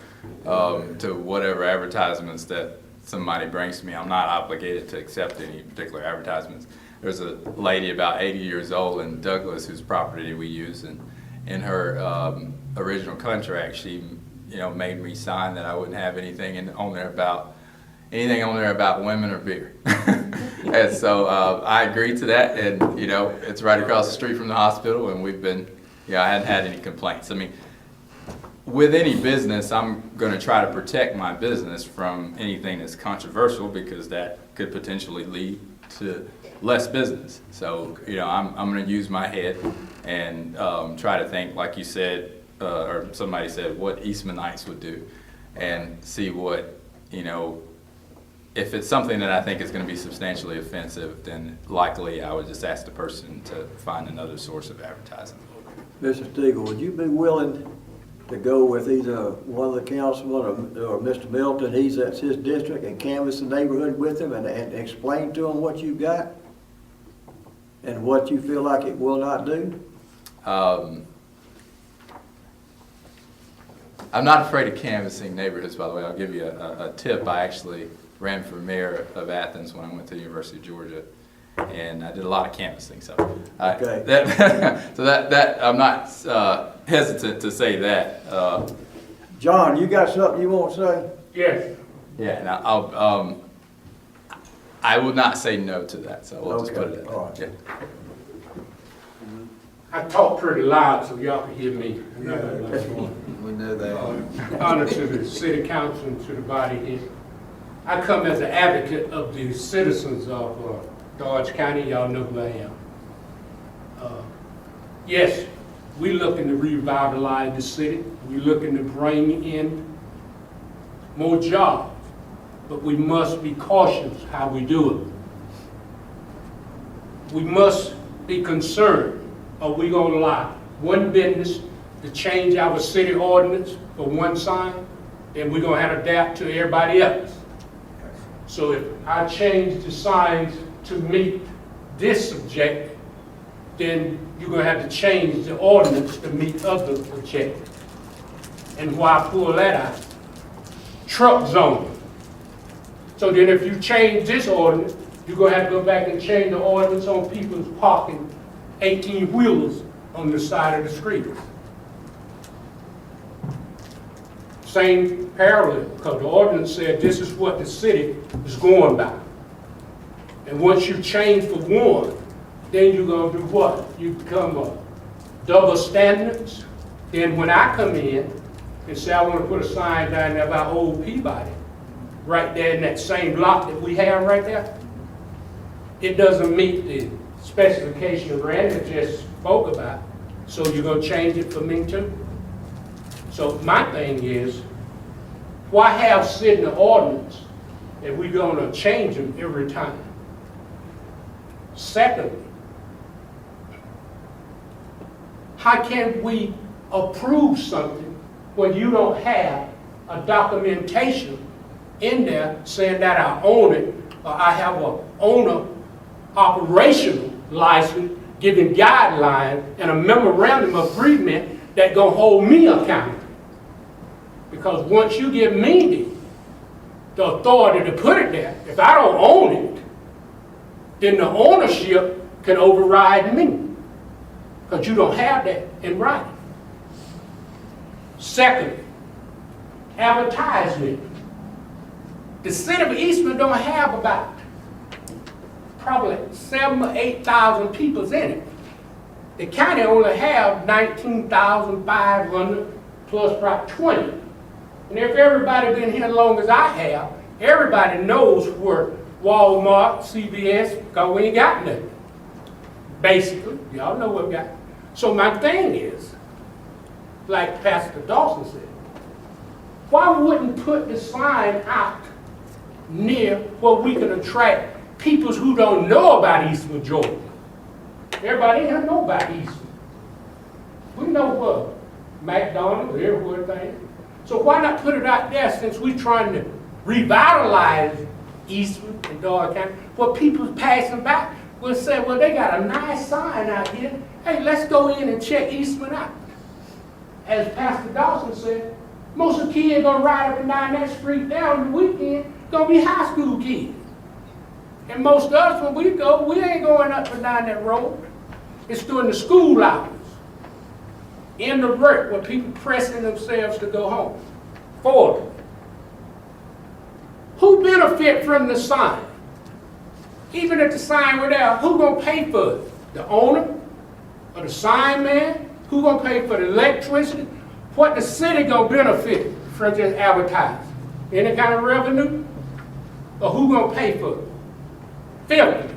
to whatever advertisements that somebody brings to me. I'm not obligated to accept any particular advertisements. There's a lady about 80 years old in Douglas whose property we use, and in her original contract, she made me sign that I wouldn't have anything on there about women or beer. And so I agreed to that, and it's right across the street from the hospital, and we've been, I hadn't had any complaints. I mean, with any business, I'm going to try to protect my business from anything that's controversial, because that could potentially lead to less business. So I'm going to use my head and try to think, like you said, or somebody said, what Eastmanites would do, and see what, if it's something that I think is going to be substantially offensive, then likely I would just ask the person to find another source of advertising. Mr. Stigall, would you be willing to go with either one of the councilmen or Mr. Milton, that's his district, and canvass the neighborhood with him and explain to him what you got and what you feel like it will not do? I'm not afraid of canvassing neighborhoods, by the way. I'll give you a tip. I actually ran for mayor of Athens when I went to the University of Georgia, and I did a lot of canvassing. So, Okay. that I'm not hesitant to say that. John, you got something you want to say? Yes. Yeah, and I will not say no to that. So we'll just put it at that. All right. Yeah. I talk pretty loud so y'all can hear me. We know that. Honor to the city council and to the body here. I come as an advocate of the citizens of Dodge County. Y'all know who I am. Yes, we're looking to revitalize the city. We're looking to bring in more jobs, but we must be cautious how we do it. We must be concerned. Are we going to allow one business to change our city ordinance for one sign, then we're going to have to adapt to everybody else? So if I change the signs to meet this objective, then you're going to have to change the ordinance to meet other objectives. And why I pull that out? Truck zoning. So then if you change this ordinance, you're going to have to go back and change the ordinance on people's parking 18-wheelers on the side of the street. Same parallel, because the ordinance said this is what the city is going by. And once you change for one, then you're going to do what? You become a double standards. Then when I come in and say I want to put a sign down there about Old Peabody, right there in that same block that we have right there, it doesn't meet the specification Randy just spoke about, so you're going to change it for me too? So my thing is, why have sit in the ordinance if we're going to change them every time? Secondly, how can we approve something when you don't have a documentation in there saying that I own it, or I have a owner operational license giving guidelines and a memorandum of agreement that gonna hold me accountable? Because once you give me the authority to put it there, if I don't own it, then the ownership can override me, because you don't have that in writing. Secondly, advertisement. The city of Eastman don't have about probably 7,000 or 8,000 people in it. The county only have 19,500 plus probably 20. And if everybody been here as long as I have, everybody knows where Walmart, CVS, because we ain't got nothing. Basically, y'all know what we got. So my thing is, like Pastor Dawson said, why wouldn't put the sign out near where we can attract people who don't know about Eastman, Georgia? Everybody here know about Eastman. We know what McDonald's, everything. So why not put it out there, since we're trying to revitalize Eastman and Doyle County, where people passing by will say, well, they got a nice sign out here. Hey, let's go in and check Eastman out. As Pastor Dawson said, most of the kids gonna ride up and down that street there on the weekend, gonna be high school kids. And most of us, when we go, we ain't going up and down that road. It's during the school hours, in the break, where people pressing themselves to go home. For them. Who benefit from the sign? Even if the sign were there, who gonna pay for it? The owner or the sign man? Who gonna pay for the electricity? What the city gonna benefit from just advertising? Any kind of revenue? Or who gonna pay for it? Filthy.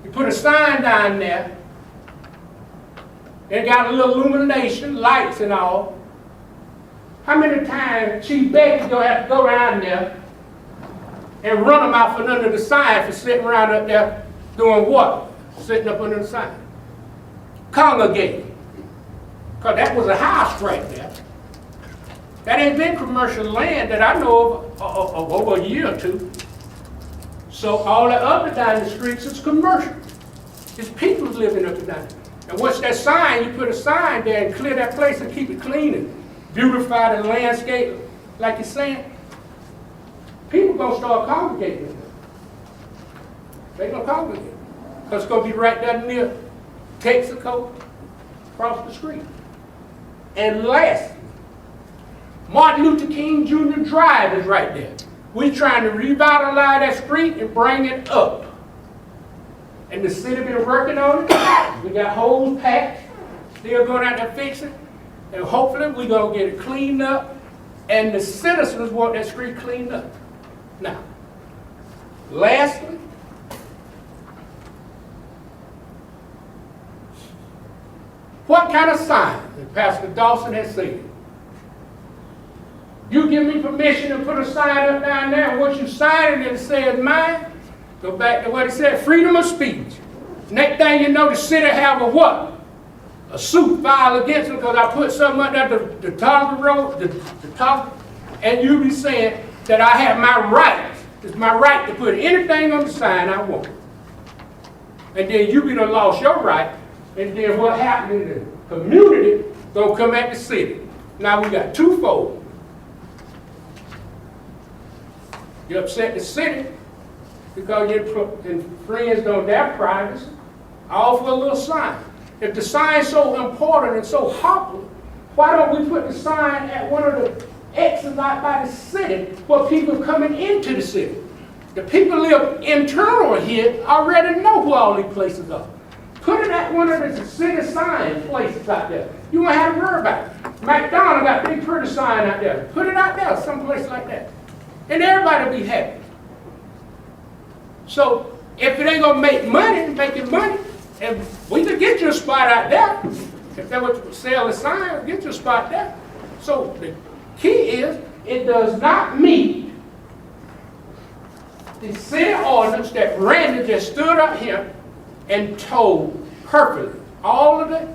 You put a sign down there, and it got a little illumination, lights and all. How many times Chief Becky's gonna have to go around there and run them out from under the sign for sitting around up there doing what? Sitting up under the sign. Congregating. Because that was a house right there. That ain't been commercial land that I know of over a year or two. So all that up and down the streets is commercial. It's people living up and down. And once that sign, you put a sign there and clear that place and keep it clean and beautify the landscape, like you're saying, people gonna start congregating with them. They gonna congregate. Because it's gonna be right down near Texaco, across the street. And lastly, Martin Luther King Jr. Drive is right there. We're trying to revitalize that street and bring it up. And the city been working on it. We got holes packed. Still going out there fixing. And hopefully we're going to get it cleaned up. And the citizens want that street cleaned up. Now, lastly, what kind of sign, as Pastor Dawson has said, you give me permission to put a sign up down there, and once you sign it and it says mine, go back to what it said, freedom of speech. Next thing you know, the city have a what? A suit filed against them because I put something up there, the Tonga Road, the top, and you be saying that I have my right. It's my right to put anything on the sign I want. And then you be done lost your right, and then what happened in the community gonna come at the city. Now we got twofold. You upset the city because your friends on their privacy, all for a little sign. If the sign's so important and so popular, why don't we put the sign at one of the exits out by the city where people are coming into the city? The people live internal here already know who all these places are. Put it at one of the city sign places out there. You won't have to worry about it. McDonald's got a big pretty sign out there. Put it out there, someplace like that. And everybody will be happy. So if it ain't gonna make money, and we could get you a spot out there. If they would sell a sign, get you a spot there. So the key is, it does not meet the city ordinance that Randy just stood up here and told perfectly all of the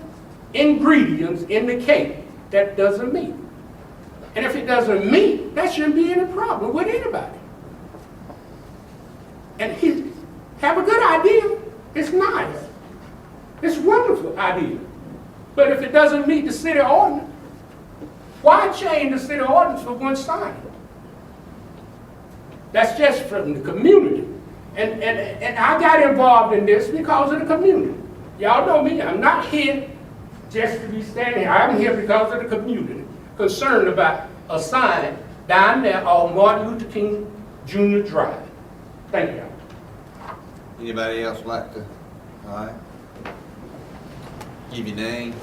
ingredients in the cake that doesn't meet. And if it doesn't meet, that shouldn't be any problem with anybody. And he have a good idea. It's nice. It's a wonderful idea. But if it doesn't meet the city ordinance, why change the city ordinance for one sign? That's just from the community. And I got involved in this because of the community. Y'all know me, I'm not here just to be standing here. I'm here because of the community, concerned about a sign down there on Martin Luther King Jr. Drive. Thank you. Anybody else like to, all right? Give your name.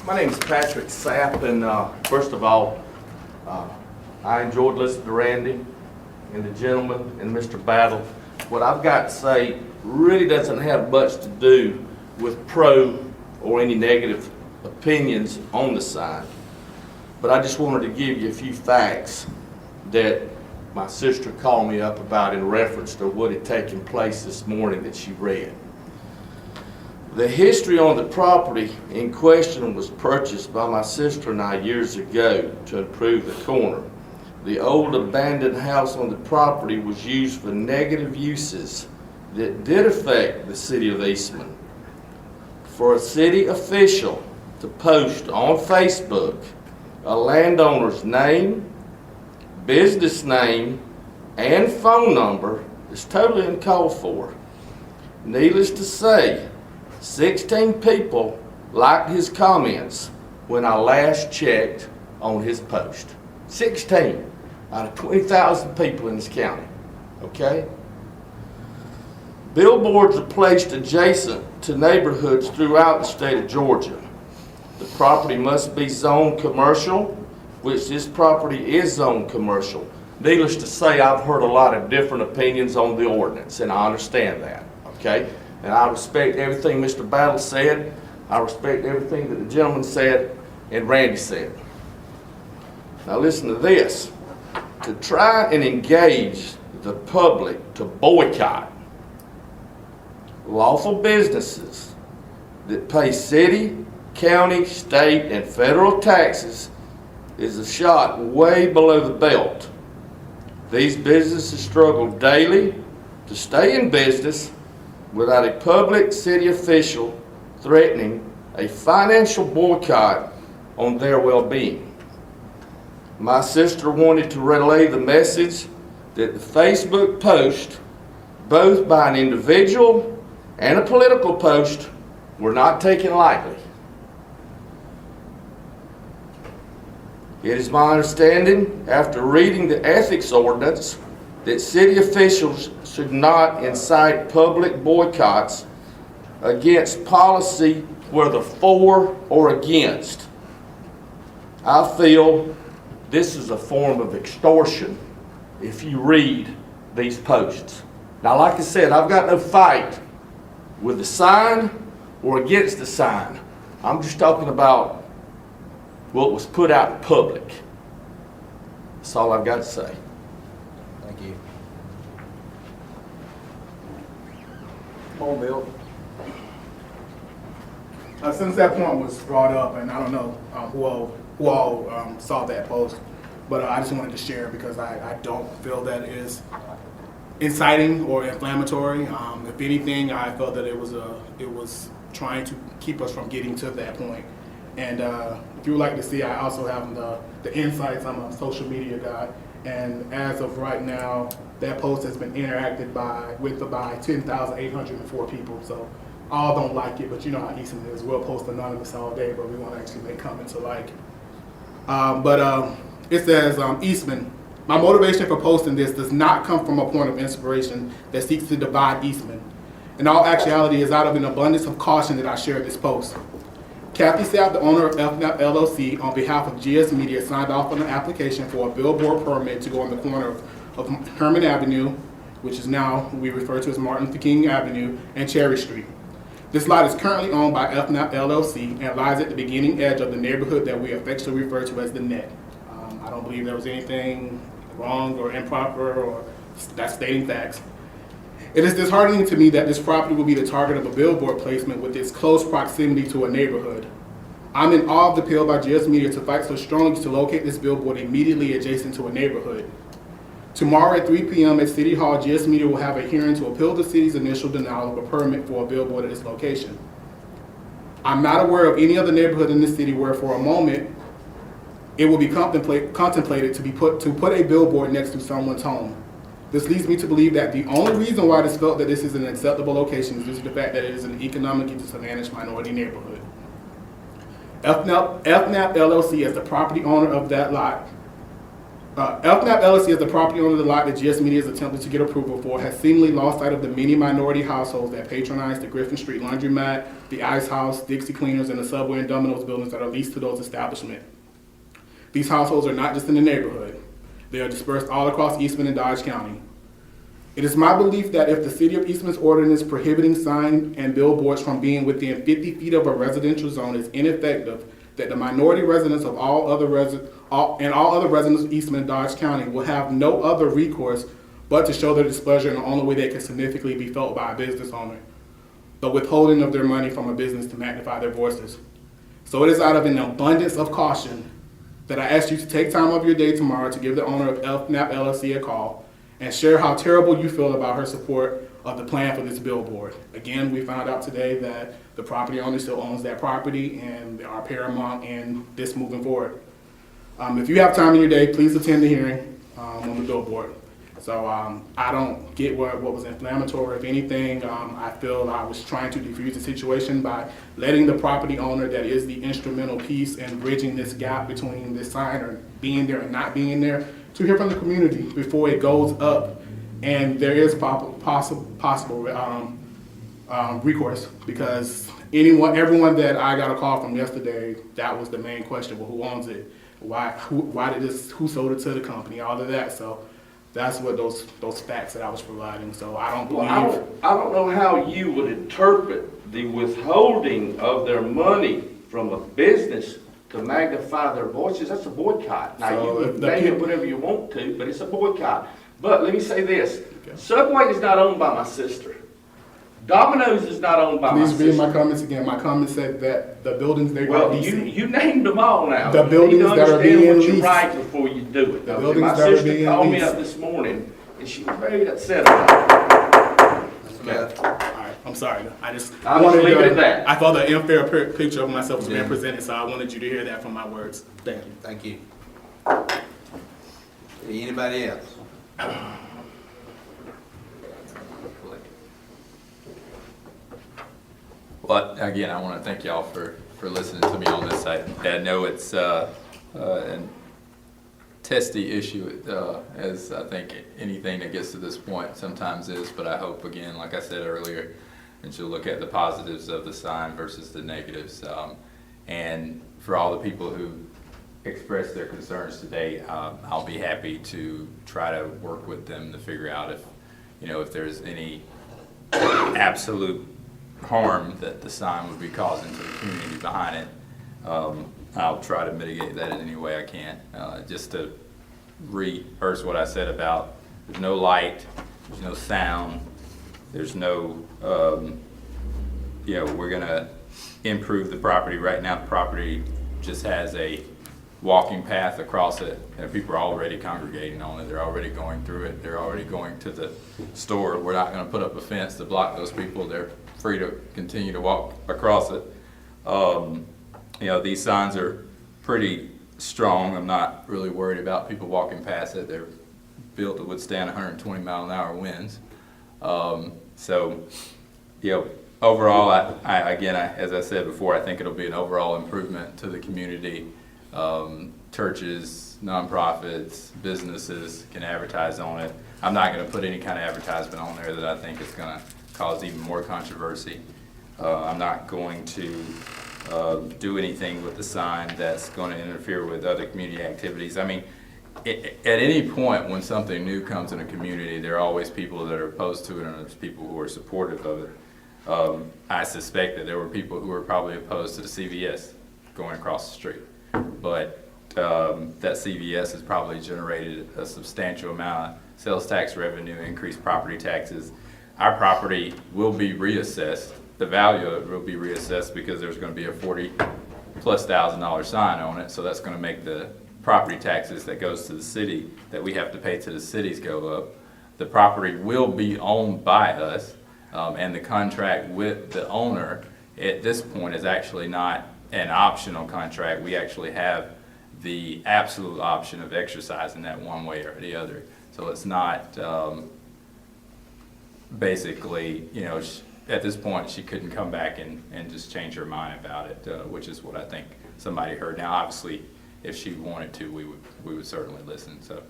My name is Patrick Sapp, and first of all, I enjoyed listening to Randy and the gentleman and Mr. Battle. What I've got to say really doesn't have much to do with pro or any negative opinions on the sign. But I just wanted to give you a few facts that my sister called me up about in reference to what had taken place this morning that she read. The history on the property in question was purchased by my sister and I years ago to improve the corner. The old abandoned house on the property was used for negative uses that did affect the city of Eastman. For a city official to post on Facebook a landowner's name, business name, and phone number is totally uncalled for. Needless to say, 16 people liked his comments when I last checked on his post. 16 out of 20,000 people in this county, okay? Billboards are placed adjacent to neighborhoods throughout the state of Georgia. The property must be zoned commercial, which this property is zoned commercial. Needless to say, I've heard a lot of different opinions on the ordinance, and I understand that, okay? And I respect everything Mr. Battle said. I respect everything that the gentleman said and Randy said. Now listen to this. To try and engage the public to boycott lawful businesses that pay city, county, state, and federal taxes is a shot way below the belt. These businesses struggle daily to stay in business without a public city official threatening a financial boycott on their well-being. My sister wanted to relay the message that the Facebook post, both by an individual and a political post, were not taken lightly. It is my understanding, after reading the ethics ordinance, that city officials should not incite public boycotts against policy, whether for or against. I feel this is a form of extortion if you read these posts. Now, like I said, I've got no fight with the sign or against the sign. I'm just talking about what was put out in public. That's all I've got to say. Thank you. Home Bill. Since that point was brought up, and I don't know who all saw that post, but I just wanted to share because I don't feel that it is inciting or inflammatory. If anything, I felt that it was trying to keep us from getting to that point. And if you would like to see, I also have the insights. I'm a social media guy, and as of right now, that post has been interacted with 10,804 people. So all don't like it, but you know how Eastman is. We'll post anonymous all day, but we want to actually make comments alike. It says, Eastman, my motivation for posting this does not come from a point of inspiration that seeks to divide Eastman. In all actuality, it's out of an abundance of caution that I shared this post. Kathy Sapp, the owner of FNAP LLC, on behalf of GS Media, signed off on an application for a billboard permit to go on the corner of Herman Avenue, which is now we refer to as Martin Luther King Avenue, and Cherry Street. This lot is currently owned by FNAP LLC and lies at the beginning edge of the neighborhood that we affectionately refer to as the Net. I don't believe there was anything wrong or improper or that's stating facts. It is disheartening to me that this property will be the target of a billboard placement with its close proximity to a neighborhood. I'm in awe of the appeal by GS Media to fight so strongly to locate this billboard immediately adjacent to a neighborhood. Tomorrow at 3 p.m. at City Hall, GS Media will have a hearing to appeal the city's initial denial of a permit for a billboard at this location. I'm not aware of any other neighborhood in this city where for a moment it will be contemplated to put a billboard next to someone's home. This leads me to believe that the only reason why it is felt that this is an acceptable location is due to the fact that it is an economically disadvantaged minority neighborhood. FNAP LLC as the property owner of that lot. FNAP LLC as the property owner of the lot that GS Media is attempting to get approval for has seemingly lost sight of the many minority households that patronize the Griffin Street Laundromat, the Ice House, Dixie Cleaners, and the Subway and Domino's buildings that are leased to those establishments. These households are not just in the neighborhood. They are dispersed all across Eastman and Dodge County. It is my belief that if the City of Eastman's ordinance prohibiting signs and billboards from being within 50 feet of a residential zone is ineffective, that the minority residents of all other residents of Eastman and Dodge County will have no other recourse but to show their displeasure in the only way they can significantly be felt by a business owner, the withholding of their money from a business to magnify their voices. So it is out of an abundance of caution that I ask you to take time of your day tomorrow to give the owner of FNAP LLC a call and share how terrible you feel about her support of the plan for this billboard. Again, we found out today that the property owner still owns that property and they are paramount in this moving forward. If you have time in your day, please attend the hearing on the billboard. So I don't get what was inflammatory. If anything, I feel I was trying to defuse the situation by letting the property owner that is the instrumental piece in bridging this gap between this sign or being there and not being there to hear from the community before it goes up. And there is possible recourse, because everyone that I got a call from yesterday, that was the main question. Well, who owns it? Who sold it to the company? All of that. So that's what those facts that I was providing. So I don't believe. Well, I don't know how you would interpret the withholding of their money from a business to magnify their voices. That's a boycott. Now, So you can name it whatever you want to, but it's a boycott. But let me say this. Okay. Subway is not owned by my sister. Domino's is not owned by my sister. Please read my comments again. My comments said that the buildings they are leasing. You named them all now. The buildings that are being what leased. you write before you do it. The Okay? buildings My that are sister being called me leased. up this morning, and she was very upset about it. Okay. All right, I'm sorry. I'll just leave it at that. I thought the unfair picture of myself was being presented, so I wanted you to hear that from my words. Thank you. Thank you. Anybody else? Well, again, I want to thank y'all for listening to me on this. I know it's a testy issue, as I think anything that gets to this point sometimes is, but I hope, again, like I said earlier, that you'll look at the positives of the sign versus the negatives. And for all the people who expressed their concerns today, I'll be happy to try to work with them to figure out if there's any absolute harm that the sign would be causing to the community behind it. I'll try to mitigate that in any way I can. Just to rehearse what I said about there's no light, there's no sound, there's no, we're gonna improve the property. Right now the property just has a walking path across it, and people are already congregating on it. They're already going through it. They're already going to the store. We're not gonna put up a fence to block those people. They're free to continue to walk across it. These signs are pretty strong. I'm not really worried about people walking past it. They're built to withstand 120 mile an hour winds. Overall, as I said before, I think it'll be an overall improvement to the community. Churches, nonprofits, businesses can advertise on it. I'm not going to put any kind of advertisement on there that I think is going to cause even more controversy. I'm not going to do anything with the sign that's going to interfere with other community activities. I mean, at any point when something new comes in a community, there are always people that are opposed to it and there's people who are supportive of it. I suspect that there were people who were probably opposed to the CVS going across the street, but that CVS has probably generated a substantial amount of sales tax revenue, increased property taxes. Our property will be reassessed. The value of it will be reassessed because there's going to be a $40,000+ sign on it. So that's going to make the property taxes that goes to the city, that we have to pay to the cities, go up. The property will be owned by us, and the contract with the owner at this point is actually not an optional contract. We actually have the absolute option of exercising that one way or the other. So it's not, basically, you know, at this point, she couldn't come back and just change her mind about it, which is what I think somebody heard. Now, obviously, if she wanted to, we would certainly listen, so.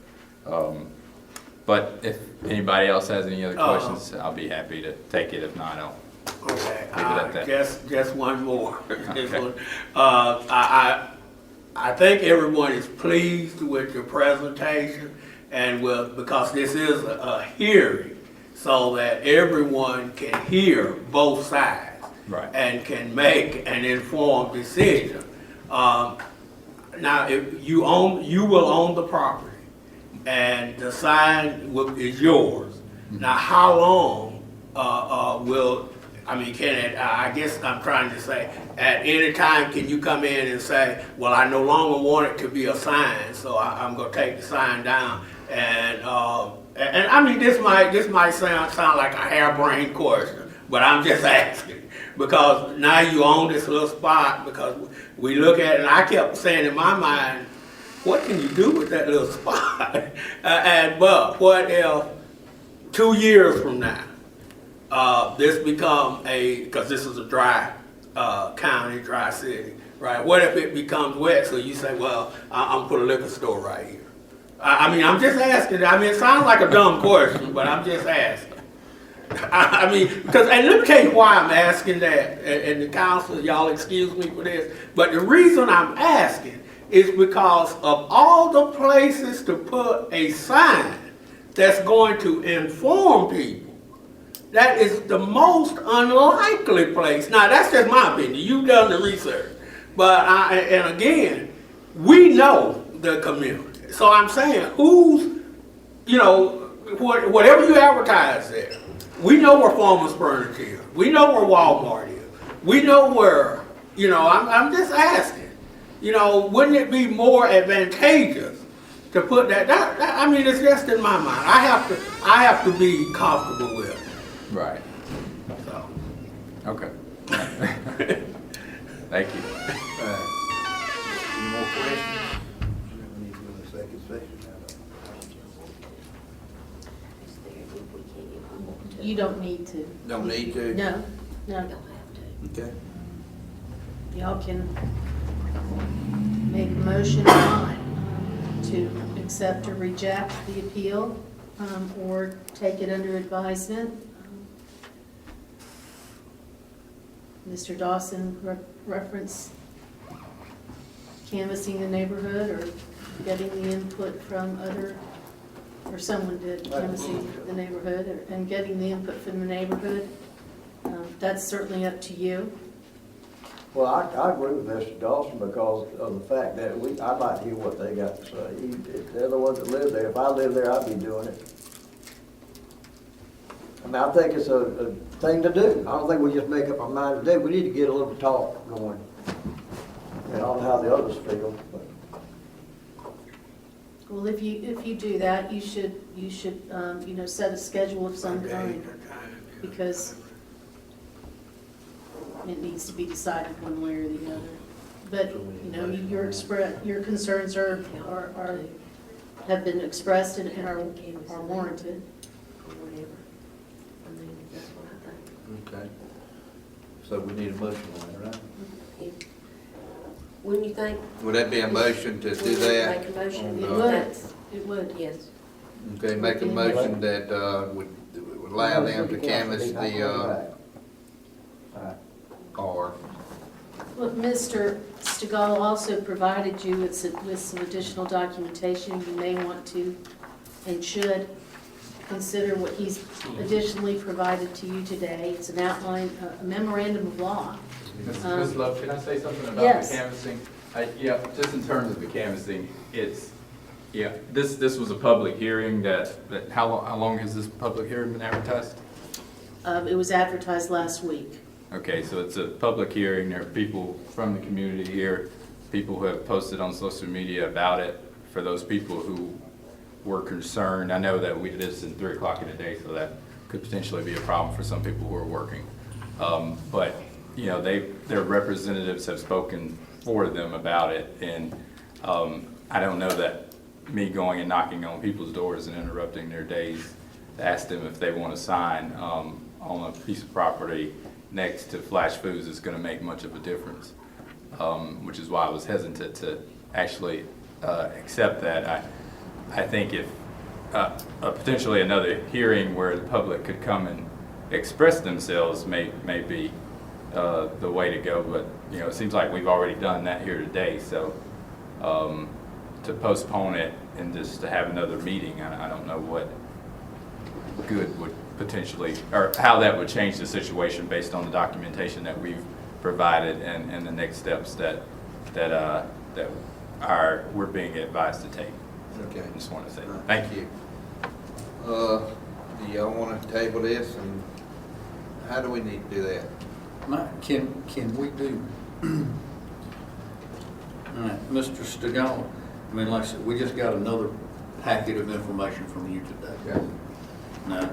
But if anybody else has any other questions, I'll be happy to take it. If not, I'll Okay, leave it at that. just one more. This Okay. one. I think everyone is pleased with your presentation and because this is a hearing, so that everyone can hear both sides. Right. And can make an informed decision. Now, if you will own the property, and the sign is yours. Now, how long can it, I guess I'm trying to say, at any time can you come in and say, well, I no longer want it to be a sign, so I'm gonna take the sign down. And I mean, this might sound like a harebrained question, but I'm just asking. Because now you own this little spot, because we look at it, and I kept saying in my mind, what can you do with that little spot? But what if 2 years from now, this become because this is a dry county, dry city, right? What if it becomes wet, so you say, well, I'm gonna put a liquor store right here? I mean, I'm just asking. I mean, it sounds like a dumb question, but I'm just asking. I mean, and let me tell you why I'm asking that, and the council, y'all excuse me for this, but the reason I'm asking is because of all the places to put a sign that's going to inform people, that is the most unlikely place. Now, that's just my opinion. You've done the research. But, and again, we know the community. So I'm saying, whatever you advertise there, we know where Farmers Furniture is. We know where Walmart is. We know where, I'm just asking. Wouldn't it be more advantageous to put that? I mean, it's just in my mind. I have to be comfortable with it. Right. So. Okay. Thank you. Any more questions? We need to go to second session You don't need to. Don't need to? No, You no. don't have to. Okay. Y'all can make a motion on to accept or reject the appeal, or take it under advisement. Mr. Dawson referenced canvassing the neighborhood or getting the input from or someone did canvassing the neighborhood and getting the input from the neighborhood. That's certainly up to you. Well, I agree with Mr. Dawson because of the fact that I'd like to hear what they got to say. If they're the ones that live there. If I lived there, I'd be doing it. I mean, I think it's a thing to do. I don't think we just make up our mind to do. We need to get a little talk going. And I don't know how the others feel, but. Well, if you do that, you should set a schedule of some kind, because it needs to be decided one way or the other. But your concerns have been expressed and are warranted. Okay. So we need a motion on that, right? Wouldn't you think? Would that be a motion to do that? Make a motion. It On, would, it would. Yes. Okay, make a motion that would allow them to canvass the car. Look, Mr. Stegall also provided you with some additional documentation. You may want to and should consider what he's additionally provided to you today. It's an outline, a memorandum of law. Ms. Love, can I say something about Yes. the canvassing? Yeah, just in terms of the canvassing, this was a public hearing how long has this public hearing been advertised? It was advertised last week. Okay, so it's a public hearing. There are people from the community here, people who have posted on social media about it. For those people who were concerned, I know that we did this in 3 o'clock in the day, so that could potentially be a problem for some people who are working. But their representatives have spoken for them about it, and I don't know that me going and knocking on people's doors and interrupting their days to ask them if they want a sign on a piece of property next to Flash Foods is going to make much of a difference, which is why I was hesitant to actually accept that. I think if potentially another hearing where the public could come and express themselves may be the way to go, but you know, it seems like we've already done that here today, so to postpone it and just to have another meeting, I don't know what good would potentially, or how that would change the situation based on the documentation that we've provided and the next steps that we're being advised to take. Okay. I just want to say thank you. Do y'all want to table this, and how do we need to do that? Can we do, all right, Mr. Stegall, I mean, like I said, we just got another packet of information from you today. Okay. Now,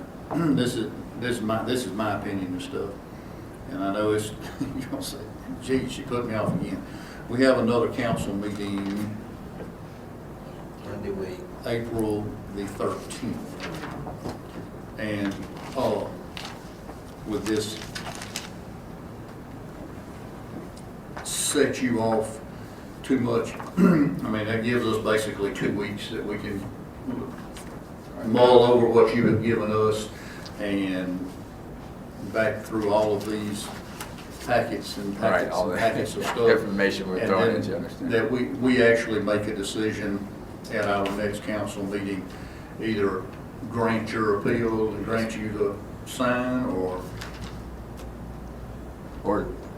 this is my opinion and stuff, and I know it's, you're gonna say, gee, she put me off again. We have another council meeting Monday week. April the 13th. And, with this set you off too much, I mean, that gives us basically 2 weeks that we can mull over what you have given us and back through all of these packets and packets all and the packets of stuff. information we're throwing at you, understand? That we actually make a decision at our next council meeting, either grant your appeal and grant you the sign, or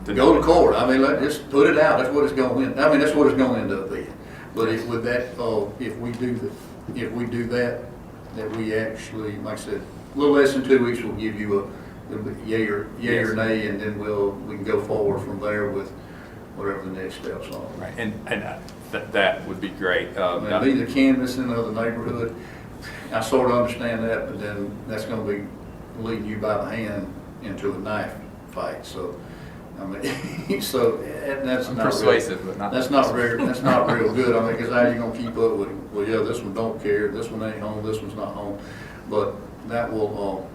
go to court. I mean, just put it out. That's what it's going. I mean, that's what it's going to end up being. But with that, if we do that, that we actually, like I said, a little less than 2 weeks will give you a yay or nay, and then we can go forward from there with whatever the next steps are. Right, and that would be great. Be the canvassing of the neighborhood. I sort of understand that, but then that's going to be leading you by the hand into a knife fight. So, I mean, so and that's not persuasive, real, but not. That's not real good. I mean, because how are you going to keep up with? Well, yeah, this one don't care. This one ain't home. This one's not home. But that will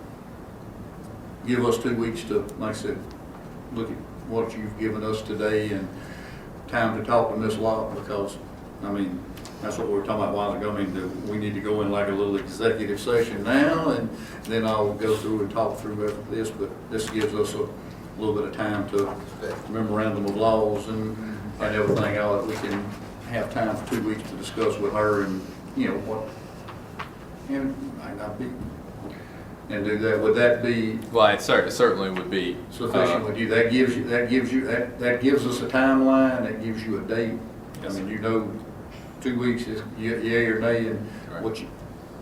give us 2 weeks to, like I said, look at what you've given us today and time to talk to Ms. Locke, because, I mean, that's what we were talking about a while ago. I mean, we need to go in like a little executive session now, and then I'll go through and talk through this, but this gives us a little bit of time to memorandum of laws and everything else. We can have time for 2 weeks to discuss with her and, you know, what, and might not be, and do that. Would that be? Well, it certainly would be Sufficient with you? That gives us a timeline, that gives you a date. Yes, I mean, you know, 2 weeks is yay or nay, and right. what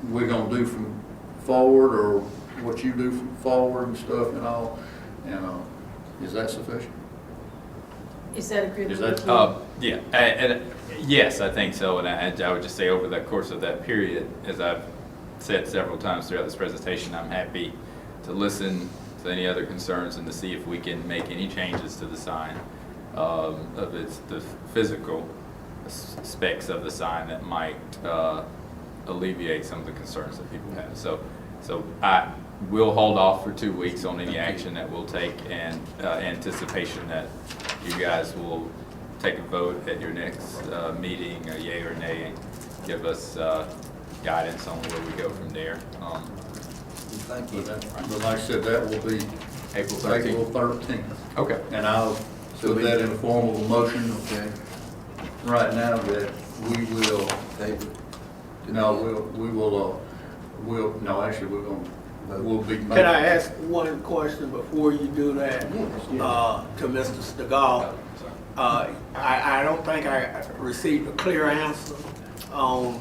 we're gonna do from forward, or what you do from forward and stuff and all, and, is that sufficient? Is that agreeable Is that- with you? Yeah, and yes, I think so, and I would just say over the course of that period, as I've said several times throughout this presentation, I'm happy to listen to any other concerns and to see if we can make any changes to the sign, the physical specs of the sign that might alleviate some of the concerns that people have. So I will hold off for 2 weeks on any action that we'll take, and anticipation that you guys will take a vote at your next meeting, a yay or nay, and give us guidance on where we go from there. Thank you. But like I said, that will be April 13th. April 13th. Okay. And I'll put that in the form of a motion Okay. right now that we will, Table. we'll be. Can I ask one question before you do that? To Mr. Stegall? I don't think I received a clear answer on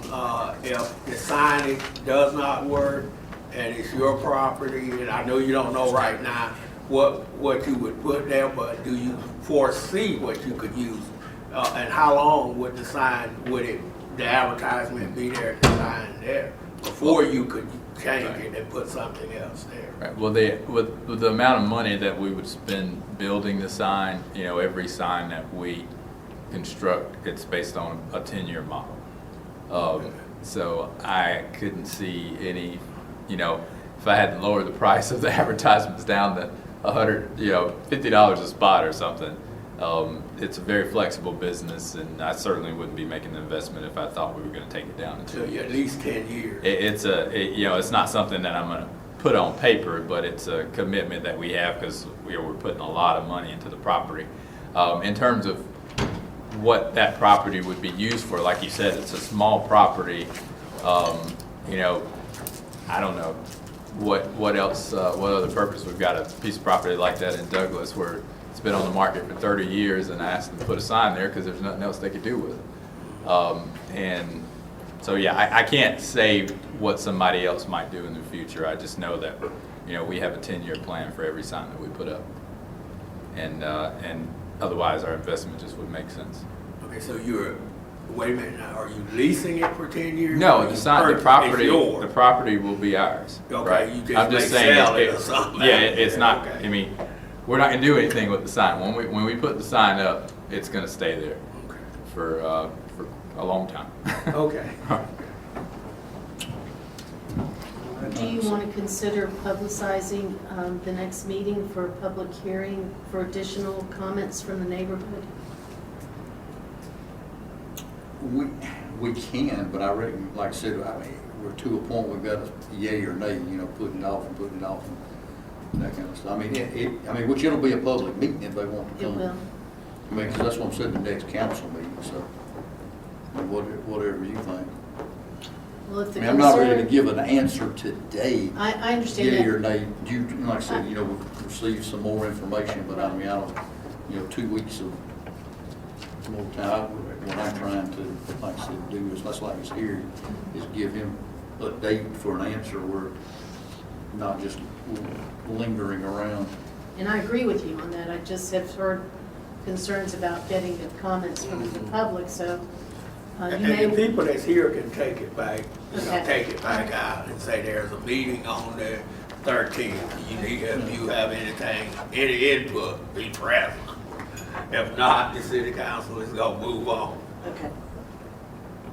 if the signage does not work and it's your property, and I know you don't know right now what you would put there, but do you foresee what you could use? And how long would the advertisement be there, the sign there, before you could change it and put something else there? Right. Well, with the amount of money that we would spend building the sign, you know, every sign that we construct, it's based on a 10-year model. So I couldn't see any, you know, if I had to lower the price of the advertisements down to $50 a spot or something. It's a very flexible business, and I certainly wouldn't be making the investment if I thought we were going to take it down in 2 So years. at least 10 years. It's not something that I'm going to put on paper, but it's a commitment that we have because we're putting a lot of money into the property. In terms of what that property would be used for, like you said, it's a small property. You know, I don't know what else, what other purpose. We've got a piece of property like that in Douglas where it's been on the market for 30 years, and I asked them to put a sign there because there's nothing else they could do with it. And so, yeah, I can't say what somebody else might do in the future. I just know that, you know, we have a 10-year plan for every sign that we put up. And otherwise, our investment just wouldn't make sense. Okay, so wait a minute now, are you leasing it for 10 years? No, the property will be ours. Okay, right? you just I'm may just saying sell it or something. Yeah, it's not, Okay. I mean, we're not gonna do anything with the sign. When we put the sign up, it's gonna stay there Okay. for a long time. Okay. Do you want to consider publicizing the next meeting for a public hearing for additional comments from the neighborhood? We can, but I reckon, like I said, I mean, we're to a point we've got a yay or nay, you know, putting it off and that kind of stuff. I mean, which it'll be a public meeting if they want to It come. will. I mean, 'cause that's what I'm saying, the next council meeting, so, I mean, whatever you think. Well, if I the mean, I'm not ready to concern, give an answer today, I understand yay or that. nay. Like I said, you know, we've received some more information, but I mean, I don't, you know, 2 weeks of more time. What I'm trying to, like I said, do is, that's like it's here, is give him a date for an answer where not just lingering around. And I agree with you on that. I just have heard concerns about getting the comments from the public, so you And may. the people that's here can take it back, Okay. take it back out and say there's a meeting on the 13th. If you have anything, any input, be present. If not, the city council is gonna move on. Okay.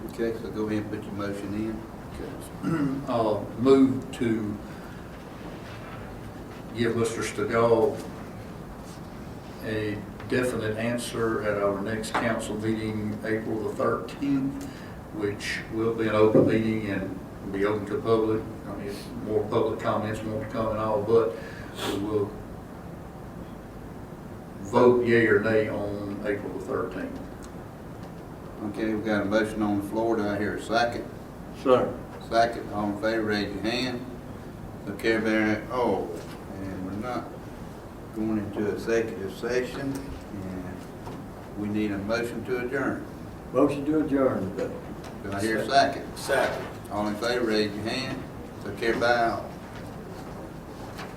Okay, so go ahead and put your motion in. Move to give Mr. Stegall a definite answer at our next council meeting, April the 13th, which will be an open meeting and be open to the public. I mean, if more public comments want to come and all, but we will vote yea or nay on April the 13th. Okay, we got a motion on the floor. Do I hear a second? Sir. Second, all in favor, raise your hand. So carry bearing, and we're not going into executive session, and we need a motion to adjourn. Motion to adjourn today. Do I hear a second? Second. All in favor, raise your hand. So carry by all.